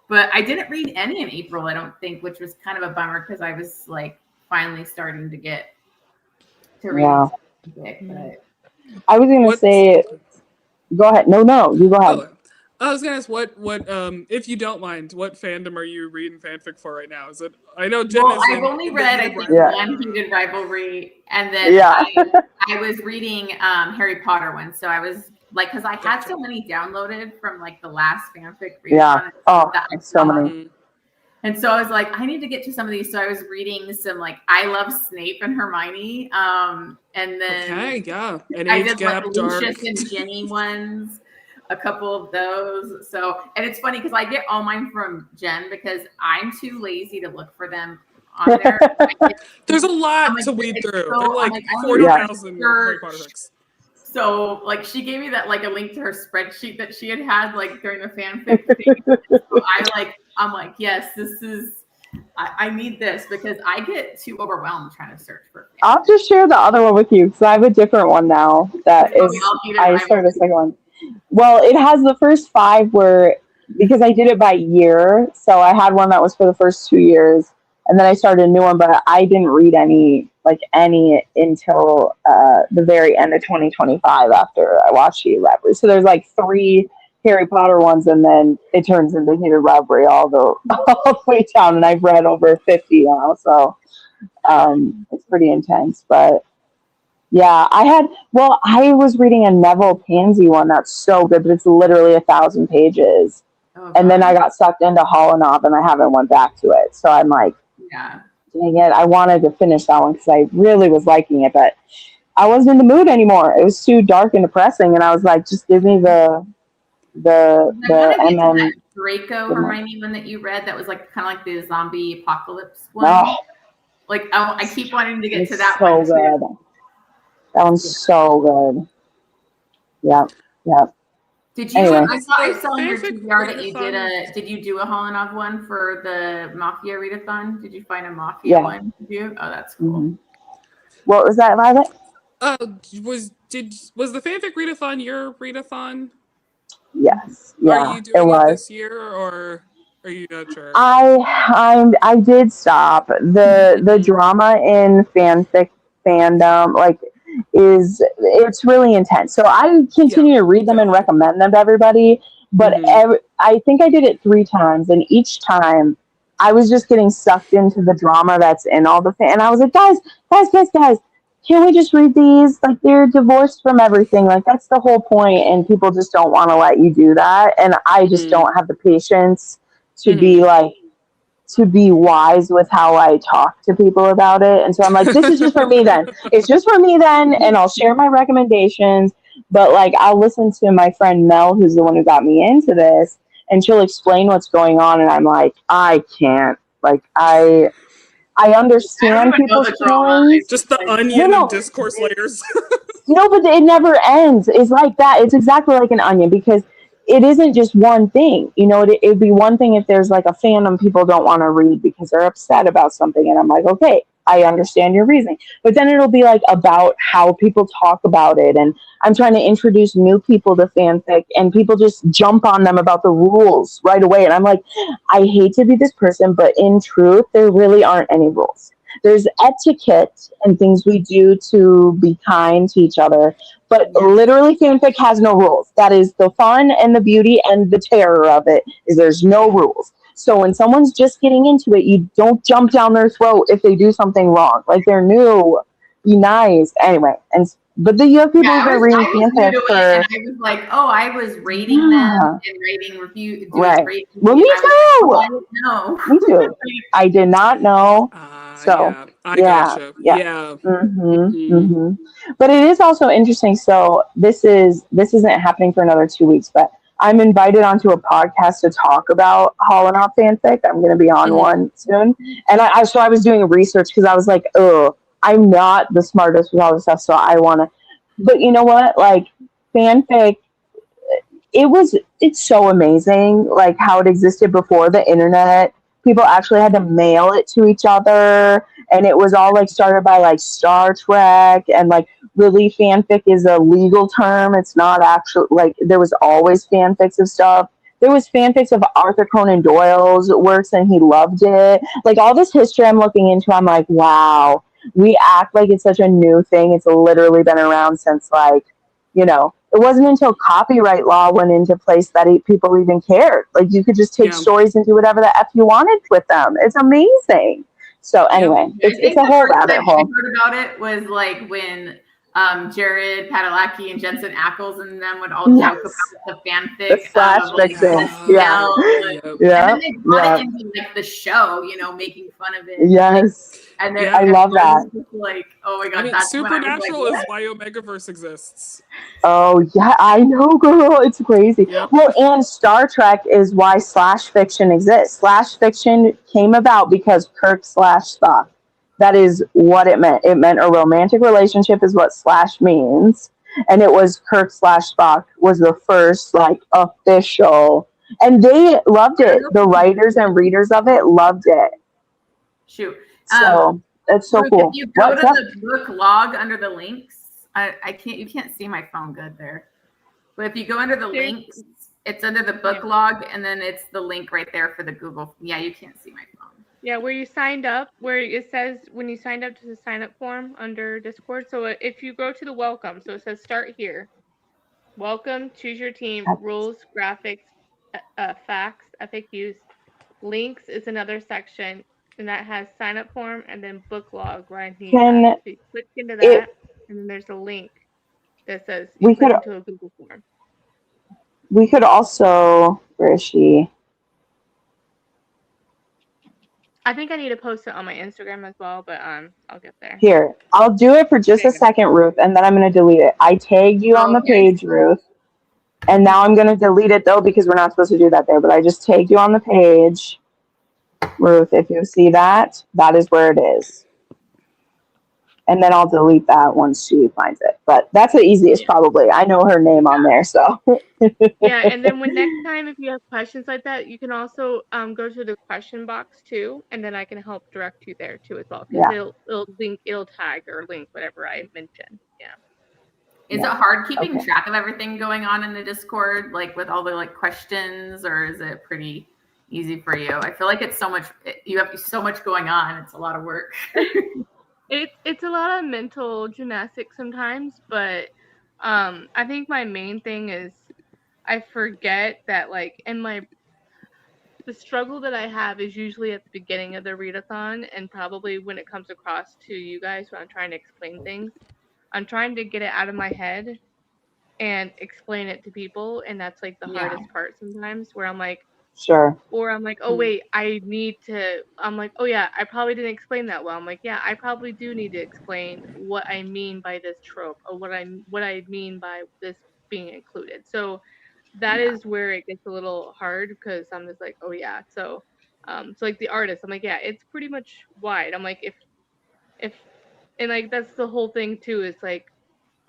But I didn't read any in April, I don't think, which was kind of a bummer because I was like finally starting to get to read. Yeah. But I was going to say, go ahead. No, you go ahead. Oh, I was going to ask what if you don't mind, what fandom are you reading fanfic for right now? Is it, I know Jen is I've only read, I think, one Heated Rivalry, and then I was reading Harry Potter one. So I was like, because I had so many downloaded from like the last fanfic read. So many. And so I was like, I need to get to some of these. So I was reading some like I Love Snape and Hermione. And then I did like Lucius and Ginny ones, a couple of those. So, and it's funny because I get all mine from Jen because I'm too lazy to look for them on there. There's a lot to weed through. They're like 40,000 Harry Potter books. So like she gave me that like a link to her spreadsheet that she had like during the fanfic thing. So I'm like, yes, this is, I need this because I get too overwhelmed trying to search for. I'll just share the other one with you because I have a different one now that I started a second one. Well, it has the first 5 because I did it by year. So I had one that was for the first 2 years and then I started a new one, but I didn't read any until the very end of 2025 after I watched Heated Rivalry. So there's like 3 Harry Potter ones, and then it turns into Heated Rivalry all the way down, and I've read over 50 now, so it's pretty intense. But yeah, I was reading a Neville Pansy one that's so good, but it's literally 1,000 pages. And then I got sucked into Holonov, and I haven't went back to it. So I'm like, dang it, I wanted to finish that one because I really was liking it, but I wasn't in the mood anymore. It was too dark and depressing, and I was like, just give me the that Draco Hermione one that you read that was like kind of like the zombie apocalypse one. Like I keep wanting to get to that one. So good. That one's so good. Yeah. Did you? Anyway. I saw in your Fanfic TBR that you readathon- did you do a Holland one for the Mafia readathon? Did you find a Mafia one to do? Oh, that's cool. Mm-hmm. What was that, Violet? Was the fanfic readathon your readathon? Yes. Yeah, Are you doing it was. this year, or are you not sure? I did stop. The drama in fanfic fandom it's really intense. So I continue to read them and recommend them to everybody. But I think I did it 3 times, and each time I was just getting sucked into the drama that's in all the and I was like, guys, can we just read these? Like, they're divorced from everything. Like, that's the whole point, and people just don't want to let you do that. And I just don't have the patience to be wise with how I talk to people about it. And so I'm like, this is just for me then. It's just for me then, and I'll share my recommendations. But like, I'll listen to my friend Mel, who's the one who got me into this, and she'll explain what's going on, and I'm like, I can't. Like, I understand people's feelings. Just the onion of discourse layers. No, but it never ends. It's like that. It's exactly like an onion, because it isn't just one thing. You know, it'd be one thing if there's like a fandom people don't want to read because they're upset about something. And I'm like, okay, I understand your reasoning. But then it'll be like about how people talk about it. And I'm trying to introduce new people to fanfic, and people just jump on them about the rules right away. And I'm like, I hate to be this person, but in truth, there really aren't any rules. There's etiquette and things we do to be kind to each other, but literally fanfic has no rules. That is the fun and the beauty and the terror of it, is there's no rules. So when someone's just getting into it, you don't jump down their throat if they do something wrong. Like, they're new, be nice. Anyway, but you have people who've been reading fanfic for. And I was like, oh, I was rating them and rating review. Right. Well, me too. Like, I didn't know. Me too. I did not know. I gotcha. Yeah. But it is also interesting. So this isn't happening for another 2 weeks, but I'm invited onto a podcast to talk about Holland fanfic. I'm going to be on one soon. And I was doing research, because I was like, oh, I'm not the smartest with all this stuff. So I want to, but you know what? Like, fanfic, it's so amazing, like how it existed before the internet. People actually had to mail it to each other, and it was all like started by like Star Trek, and like, really, fanfic is a legal term. It's not actually, like, there was always fanfics of stuff. There was fanfics of Arthur Conan Doyle's works, and he loved it. Like, all this history I'm looking into, I'm like, wow, we act like it's such a new thing. It's literally been around since, like, you know, it wasn't until copyright law went into place that people even cared. Like, you could just take stories and do whatever the F you wanted with them. It's amazing. So anyway, it's a whole rabbit hole. I heard about it was like when Jared Padalecki and Jensen Ackles and them would all joke about the fanfic. The slash fiction. And then they brought it into like the show, you know, making fun of it. Yes. And then I love that. Like, oh my god, that's Supernatural is why Omegaverse exists. Oh yeah, I know, girl. It's crazy. Well, and Star Trek is why slash fiction exists. Slash fiction came about because Kirk / Spock. That is what it meant. It meant a romantic relationship is what slash means. And it was Kirk / Spock was the first like official, and they loved it. The writers and readers of it loved it. Shoot. So it's so cool. If you go to the book log under the links, you can't see my phone good there. But if you go under the links, it's under the book log, and then it's the link right there for the Google. Yeah, you can't see my phone. Yeah, where you signed up, where it says when you signed up to the sign up form under Discord. So if you go to the welcome, so it says start here. Welcome, choose your team, rules, graphics, facts, FAQs. Links is another section, and that has sign up form and then book log right here. So you click into that, and then there's a link that says you click into a Google form. We could also, where is she? I think I need to post it on my Instagram as well, but I'll get there. Here, I'll do it for just a second, Ruth, and then I'm going to delete it. I tagged you on the page, Ruth, and now I'm going to delete it, though, because we're not supposed to do that there, but I just tagged you on the page. Ruth, if you see that, that is where it is. And then I'll delete that once she finds it. But that's the easiest, probably. I know her name on there, so. Yeah, and then when next time if you have questions like that, you can also go to the question box too, and then I can help direct you there too as well, because it'll tag or link whatever I mentioned. Yeah. Is it hard keeping track of everything going on in the Discord, like with all the like questions, or is it pretty easy for you? I feel like it's so much. You have so much going on. It's a lot of work. It's a lot of mental gymnastics sometimes, but I think my main thing is I forget that like the struggle that I have is usually at the beginning of the readathon, and probably when it comes across to you guys when I'm trying to explain things. I'm trying to get it out of my head and explain it to people, and that's like the hardest part sometimes, where I'm like, oh wait, I'm like, oh yeah, I probably didn't explain that well. I'm like, yeah, I probably do need to explain what I mean by this trope, or what I mean by this being included. So that is where it gets a little hard, because I'm just like, oh yeah. So like the artist, I'm like, yeah, it's pretty much wide. I'm like, if and like that's the whole thing too, is like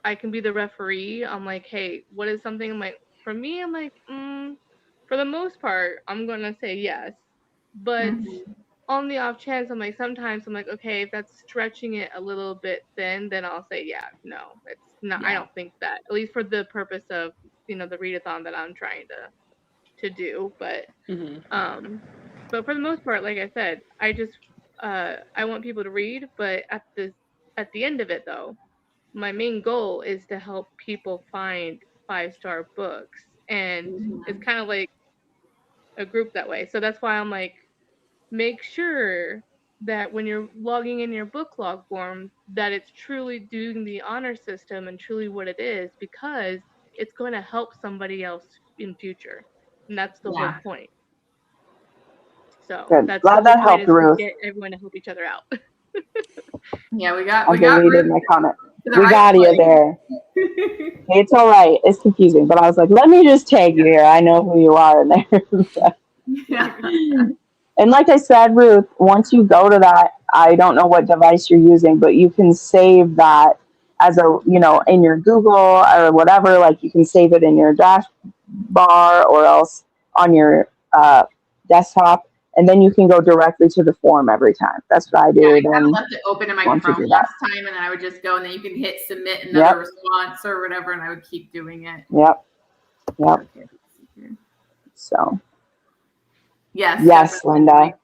I can be the referee. I'm like, hey, what is something? I'm like, for me, I'm like, for the most part, I'm gonna say yes. But on the off chance, I'm like, sometimes I'm like, okay, if that's stretching it a little bit thin, then I'll say, yeah, no, it's not. I don't think that, at least for the purpose of the readathon that I'm trying to do. But but for the most part, like I said, I just I want people to read. But at the end of it, though, my main goal is to help people find 5-star books, and it's kind of like a group that way. So that's why I'm like, make sure that when you're logging in your book log form, that it's truly doing the honor system and truly what it is, because it's going to help somebody else in future, and that's the whole point. So that's the whole point, is to get everyone to help each other out. Yeah, I deleted my comment. We got you there. It's all right. It's confusing, but I was like, let me just tag you here. I know who you are in there. And like I said, Ruth, once you go to that, I don't know what device you're using, but you can save that as in your Google or whatever. Like you can save it in your dash bar or else on your desktop. And then you can go directly to the form every time. That's what I do. I kind of left it open in my Chrome last time, and then I would just go, and then you can hit submit another response or whatever, and I would keep doing it. Yep. Okay. So. Yes. Yes, Linda.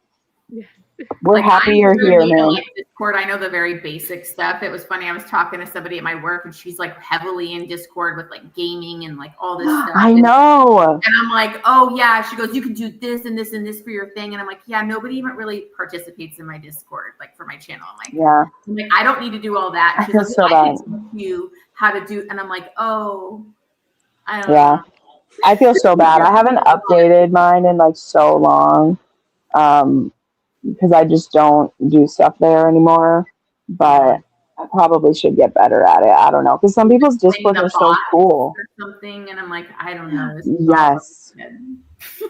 We're happy you're here, man. Like Discord, I know the very basic stuff. It was funny. I was talking to somebody at my work, and she's like heavily in Discord with like gaming and like all this stuff. I know. And I'm like, oh yeah. She goes, you can do this and this and this for your thing. And I'm like, yeah, nobody even really participates in my Discord, like for my channel. I'm like, I don't need to do all that. She's like, I can teach you how to do. And I'm like, oh, I don't know. I feel so bad. I haven't updated mine in like so long. Because I just don't do stuff there anymore, but I probably should get better at it. I don't know, because some people's Discords are so cool. Or something, and I'm like, I don't know. Yes.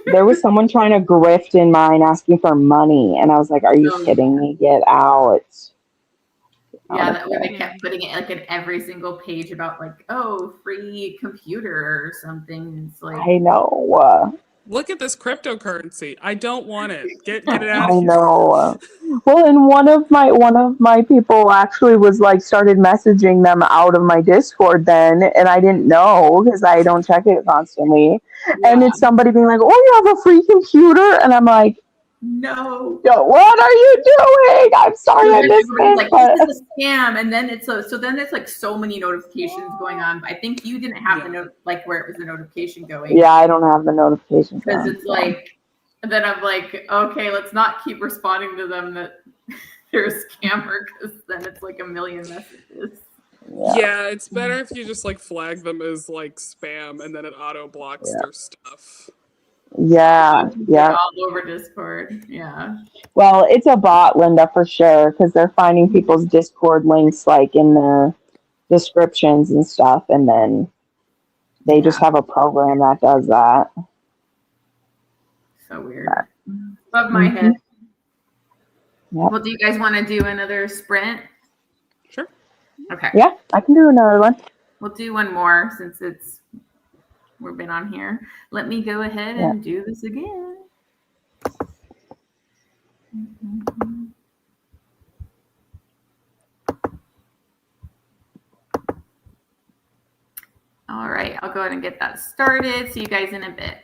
There was someone trying to grift in mine, asking for money, and I was like, "Are you kidding me? Get out!" Yeah, that way they kept putting it like in every single page about like, oh, free computer or something. It's like, I know. Look at this cryptocurrency. I don't want it. Get it out. I know. Well, and one of my people actually was like started messaging them out of my Discord then, and I didn't know because I don't check it constantly. Yeah. And it's somebody being like, "Oh, you have a free computer," and I'm like, "No, what are you doing? I'm sorry, I missed it." Like, this is a scam, and then it's so then it's like so many notifications going on. But I think you didn't have the note like where it was the notification going. Yeah, I don't have the notifications because it's like. And then I'm like, okay, let's not keep responding to them that they're a scammer, because then it's like a million messages. Yeah, it's better if you just like flag them as like spam, and then it auto blocks their stuff. Yeah. All over Discord. Yeah. Well, it's a bot, Linda, for sure, because they're finding people's Discord links like in the descriptions and stuff, and then they just have a program that does that. So weird. Above my head. Well, do you guys want to do another sprint? Sure. Okay. Yeah, I can do another one. We'll do one more since we've been on here. Let me go ahead and do this again. All right, I'll go ahead and get that started. See you guys in a bit.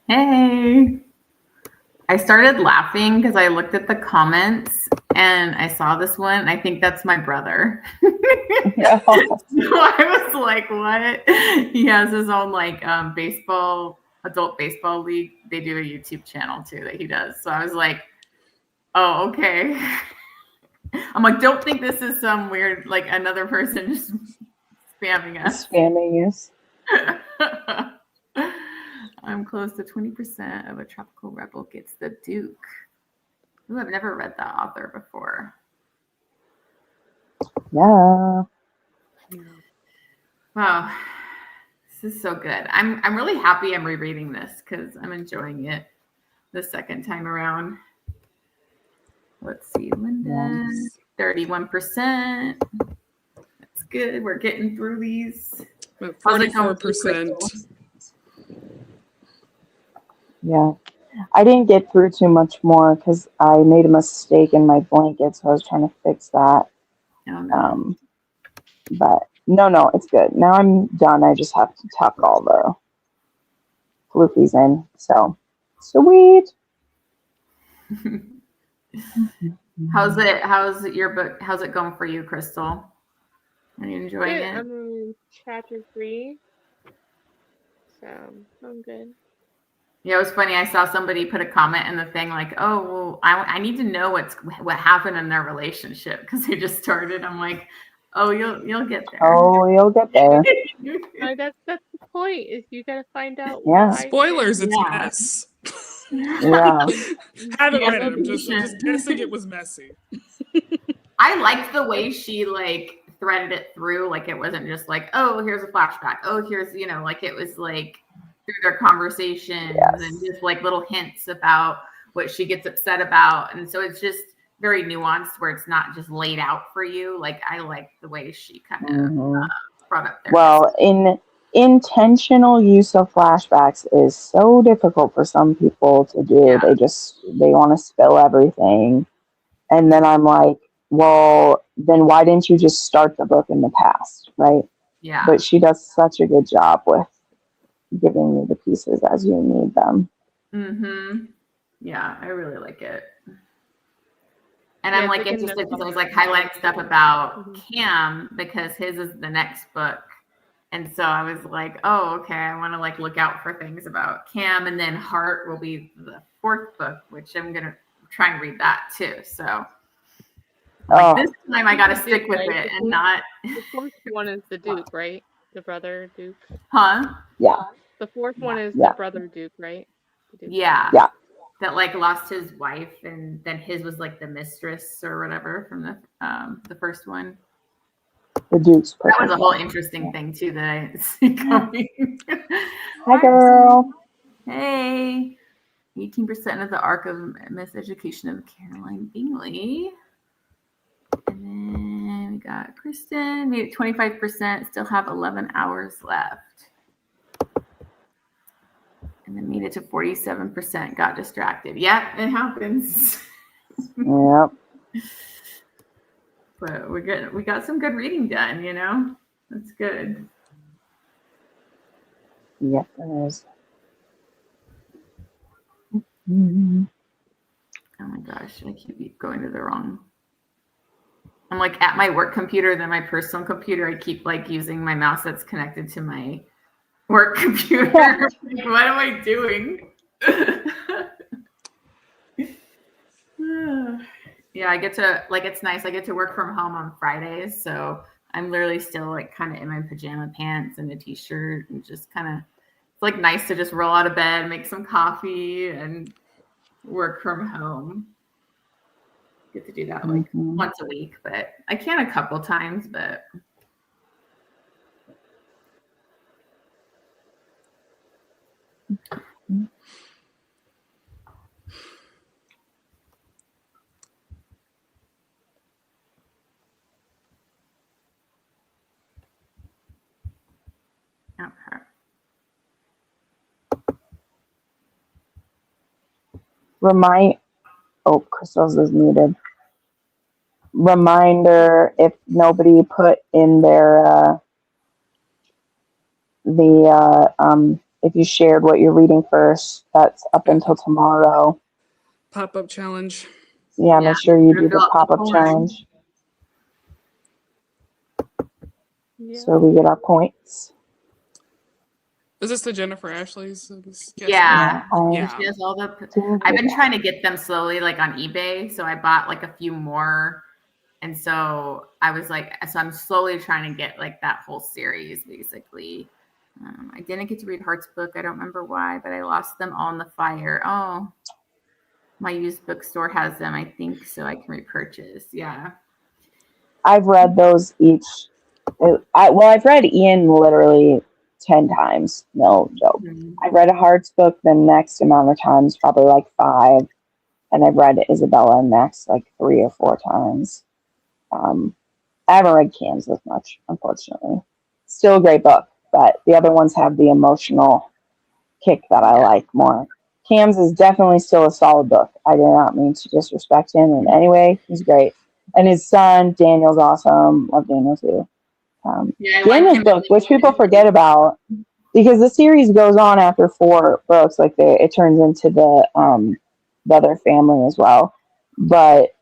Hey. I started laughing because I looked at the comments and I saw this one. I think that's my brother. Yeah. So I was like, what? He has his own like adult baseball league. They do a YouTube channel too that he does. So I was like, oh, okay. I'm like, don't think this is some weird, like another person just spamming us. Spamming us. I'm close to 20% of a tropical rebel gets the Duke. Ooh, I've never read that author before. Yeah. Wow, this is so good. I'm really happy I'm rereading this because I'm enjoying it the second time around. Let's see, Linda, 31%. That's good. We're getting through these. 44%. Yeah. I didn't get through too much more because I made a mistake in my blanket, so I was trying to fix that. Oh, no. But no, it's good. Now I'm done. I just have to tuck all the floofies in. So sweet. How's your book? How's it going for you, Crystal? Are you enjoying it? I'm in chapter 3. So I'm good. Yeah, it was funny. I saw somebody put a comment in the thing like, "Oh, well, I need to know what happened in their relationship because they just started." I'm like, "Oh, you'll get there." Oh, you'll get there. That's the point. Is you gotta find out. Yeah. Why. Spoilers, it's Yeah. mess. Yeah. Haven't Yeah, read it. I'm just guessing it was messy. I liked the way she like threaded it through. Like it wasn't just like, "Oh, here's a flashback. Oh, here's like it was like through their conversations and just like little hints about what she gets upset about, and so it's just very nuanced where it's not just laid out for you. Like I like the way she kind of brought up there. Well, intentional use of flashbacks is so difficult for some people to do. Yeah. They want to spill everything. And then I'm like, well, then why didn't you just start the book in the past, right? Yeah. But she does such a good job with giving you the pieces as you need them. Mm-hmm. Yeah, I really like it. And I'm like interested because I was like highlighting stuff about Cam because his is the next book. And so I was like, oh, okay, I want to like look out for things about Cam. And then Heart will be the 4th book, which I'm going to try and read that too. So this time I got to stick with it and not. The 4th one is the Duke, right? The brother Duke. Huh? Yeah. The 4th one is the brother Duke, right? Duke. Yeah. Yeah. That like lost his wife and then his was like the mistress or whatever from the first one. The Duke's that was a whole interesting thing too that I see coming. Hi, girl. Hey. 18% of the arc of Miseducation of Caroline Bingley. And then we got Kristen, made it 25%, still have 11 hours left. And then made it to 47%, got distracted. Yeah, it happens. Yep. But we got some good reading done, That's good. Yep, there is. Mm-hmm. Oh my gosh, I keep going to the wrong. I'm like at my work computer, then my personal computer. I keep like using my mouse that's connected to my work computer. What am I doing? Yeah, I get to it's nice. I get to work from home on Fridays, so I'm literally still like kind of in my pajama pants and a t-shirt and just kind of it's like nice to just roll out of bed, make some coffee, and work from home. Get to do that like once a week, but I can a couple times, but okay. Crystal's is muted. Reminder, if nobody put in their if you shared what you're reading first, that's up until tomorrow. Pop-up challenge. Yeah, make sure you do the pop-up challenge. Yeah. So we get our points. Is this the Jennifer Ashley's? Yeah. Yeah. She has all the. I've been trying to get them slowly, like on eBay. So I bought like a few more, and so I was like, so I'm slowly trying to get like that whole series, basically. I didn't get to read Hart's book. I don't remember why, but I lost them all in the fire. Oh, my used bookstore has them, I think, so I can repurchase. Yeah. I've read those each. I've read Ian literally 10 times. No joke. Mm-hmm. I've read a Hart's book the next amount of times, probably like 5. And I've read Isabella and Max like 3 or 4 times. I haven't read Cam's as much, unfortunately. Still a great book, but the other ones have the emotional kick that I like more. Cam's is definitely still a solid book. I did not mean to disrespect him in any way. He's great. And his son, Daniel's awesome. Love Daniel too. Daniel's book, which people forget about, because the series goes on after 4 books. Like it turns into the other family as well. But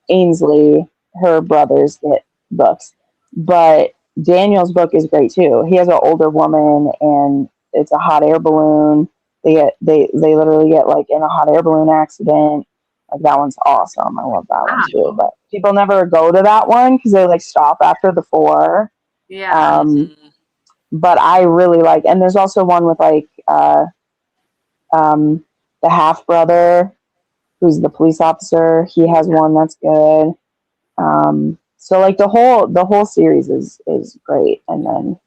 Ainsley, her brothers get books. But Daniel's book is great too. He has an older woman, and it's a hot air balloon. They literally get like in a hot air balloon accident. Like that one's awesome. I love that one too. But people never go to that one because they like stop after the 4. Yeah. But I really like, and there's also one with like the half brother who's the police officer. He has one that's good. So like the whole series is great. And then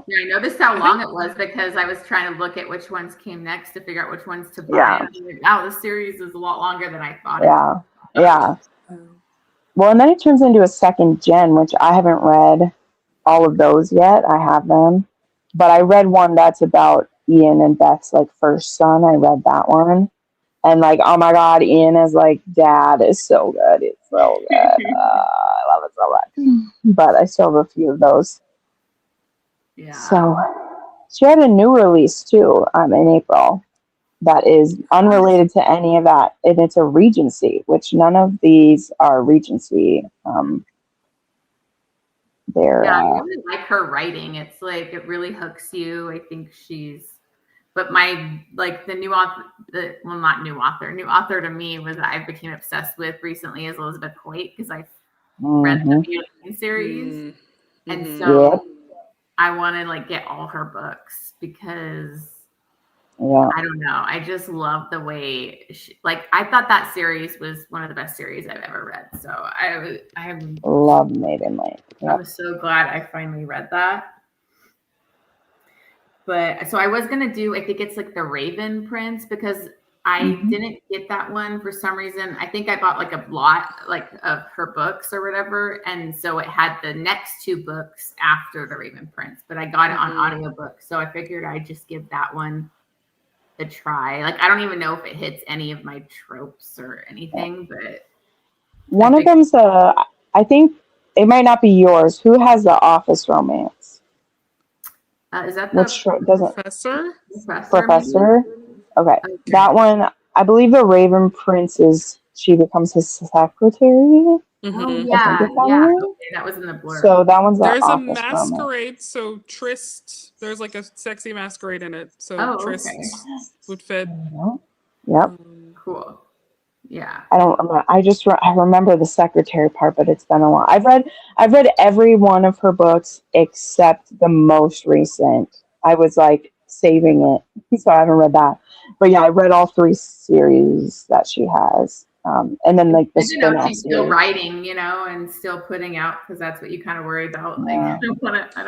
yeah, I noticed how long it was because I was trying to look at which ones came next to figure out which ones to buy. Yeah. And I was like, wow, this series is a lot longer than I thought. Yeah. Well, and then it turns into a second gen, which I haven't read all of those yet. I have them, but I read one that's about Ian and Beth's like first son. I read that one, and like, oh my god, Ian as like dad is so good. It's so good. I love it so much. But I still have a few of those. Yeah. So she had a new release too in April that is unrelated to any of that, and it's a Regency, which none of these are Regency. I really like her writing. It's like it really hooks you. I think but my like the new author, new author to me was I became obsessed with recently is Elizabeth Hoyt because I read the Beauty series, and so I want to like get all her books because I don't know. I just love the way I thought that series was one of the best series I've ever read. So I love Maiden Light. I was so glad I finally read that. But so I was gonna do, I think it's like the Raven Prince because I didn't get that one for some reason. I think I bought like a lot like of her books or whatever, and so it had the next 2 books after the Raven Prince, but I got it on audiobook, so I figured I'd just give that one a try. Like I don't even know if it hits any of my tropes or anything, but one of them's I think it might not be yours. Who has the Office romance? Is that the Professor? Okay. That one, I believe the Raven Prince she becomes his secretary. Oh yeah. Okay, that was in the blurb. So that one's there's a Office masquerade. romance. So Trist, there's like a sexy masquerade in it. So Trist would fit. Yep. Cool. Yeah. I don't remember. I remember the secretary part, but it's been a while. I've read every one of her books except the most recent. I was like saving it, so I haven't read that. But yeah, I read all 3 series that she has, and then like the spin-off she's still writing, and still putting out because that's what you kind of worry about. Like I don't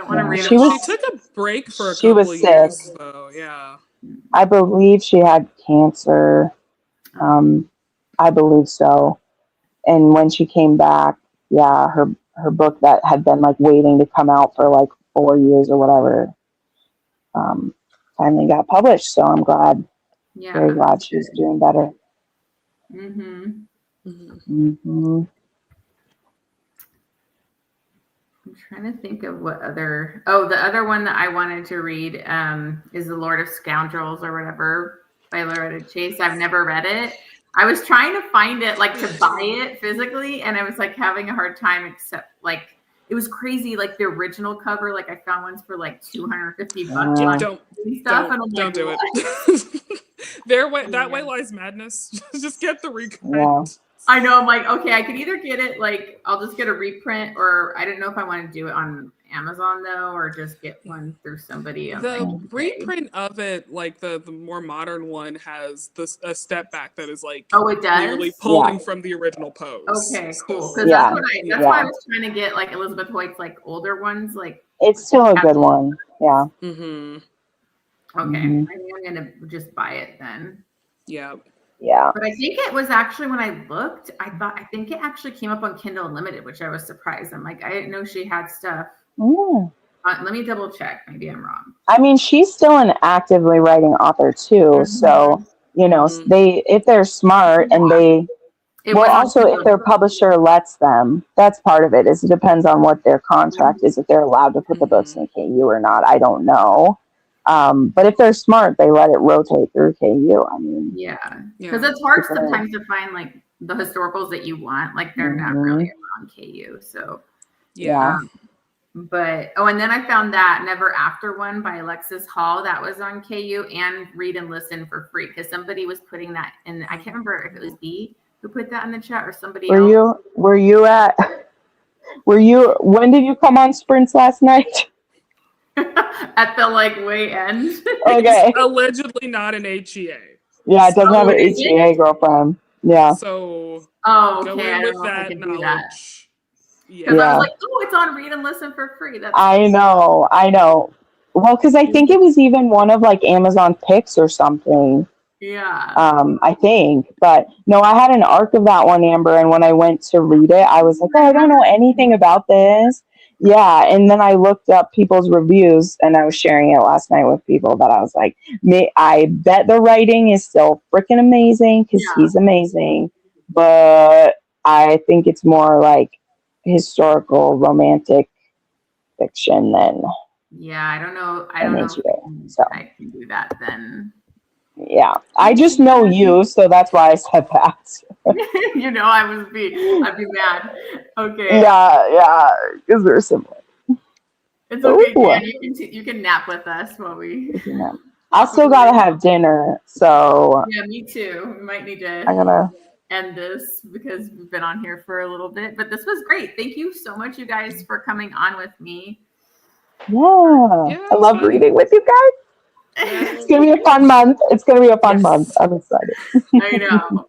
want to read. She took a break for a couple of years, though. Yeah. I believe she had cancer. I believe so. And when she came back, her book that had been like waiting to come out for like 4 years or whatever, finally got published. So I'm glad. Yeah. Very glad she's doing better. I'm trying to think of what other. Oh, the other one that I wanted to read is The Lord of Scoundrels or whatever by Loretta Chase. I've never read it. I was trying to find it, like to buy it physically, and I was like having a hard time. Except like it was crazy. Like the original cover, like I found ones for like $250 on Don't stuff, and I'm don't like, do what? it. That way lies madness. Just get the reprint. I know. I'm like, okay, I could either get it like I'll just get a reprint, or I don't know if I want to do it on Amazon though, or just get one through somebody. The like, reprint of it, like the more modern one, has a step back that is like oh, it does? clearly pulling from the original pose. Okay, cool. So, Because that's why I was trying to get like Elizabeth Hoyt's like older ones. Like it's still a good one. Yeah. Mm-hmm. Okay, Mhm. I think I'm gonna just buy it then. Yeah. Yeah. But I think it was actually when I looked, I think it actually came up on Kindle Unlimited, which I was surprised. I'm like, I didn't know she had stuff. Mm. Let me double check. Maybe I'm wrong. I mean, she's still an actively writing author too. So, you know, if they're smart and they, also if their publisher lets them, that's part of it. Is it depends on what their contract is, if they're allowed to put the books in KU or not. I don't know. But if they're smart, they let it rotate through KU. I mean, because it's hard sometimes to find like the historicals that you want. Like they're not really on KU. So but and then I found that Never After one by Alexis Hall that was on KU and Read and Listen for free because somebody was putting that in. I can't remember if it was B who put that in the chat or somebody else. When did you come on Sprints last night? At the like way end. Okay. It's allegedly not an HEA. Yeah, it doesn't have an HEA, girlfriend. Yeah. So go in with that knowledge. Because I was like, oh, it's on Read and Listen for free. That's I know. Well, because I think it was even one of like Amazon Picks or something. Yeah. I think. But no, I had an arc of that one, Amber, and when I went to read it, I was like, oh, I don't know anything about this. Yeah, and then I looked up people's reviews, and I was sharing it last night with people that I was like, I bet the writing is still freaking amazing because he's amazing, but I think it's more like historical romantic fiction than I don't know. I don't know if I can do that then. Yeah, I just know you, so that's why I said that. I'd be mad. Okay. Yeah, because we're similar. It's okay, Dan. You can nap with us while we. I still gotta have dinner, so. Yeah, me too. We might need to. I gotta end this because we've been on here for a little bit, but this was great. Thank you so much, you guys, for coming on with me. Yeah, I love reading with you guys. It's gonna be a fun month. I'm excited. I know.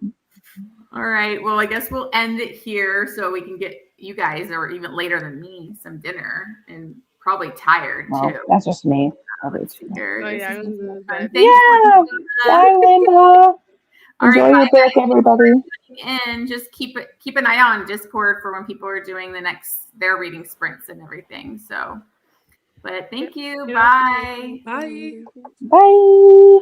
All right. Well, I guess we'll end it here so we can get you guys, or even later than me, some dinner and probably tired too. That's just me. Let's see here. Bye, Linda. Enjoy your book, everybody. And just keep an eye on Discord for when people are doing their reading sprints and everything. So, but thank you. Bye. Bye. Bye.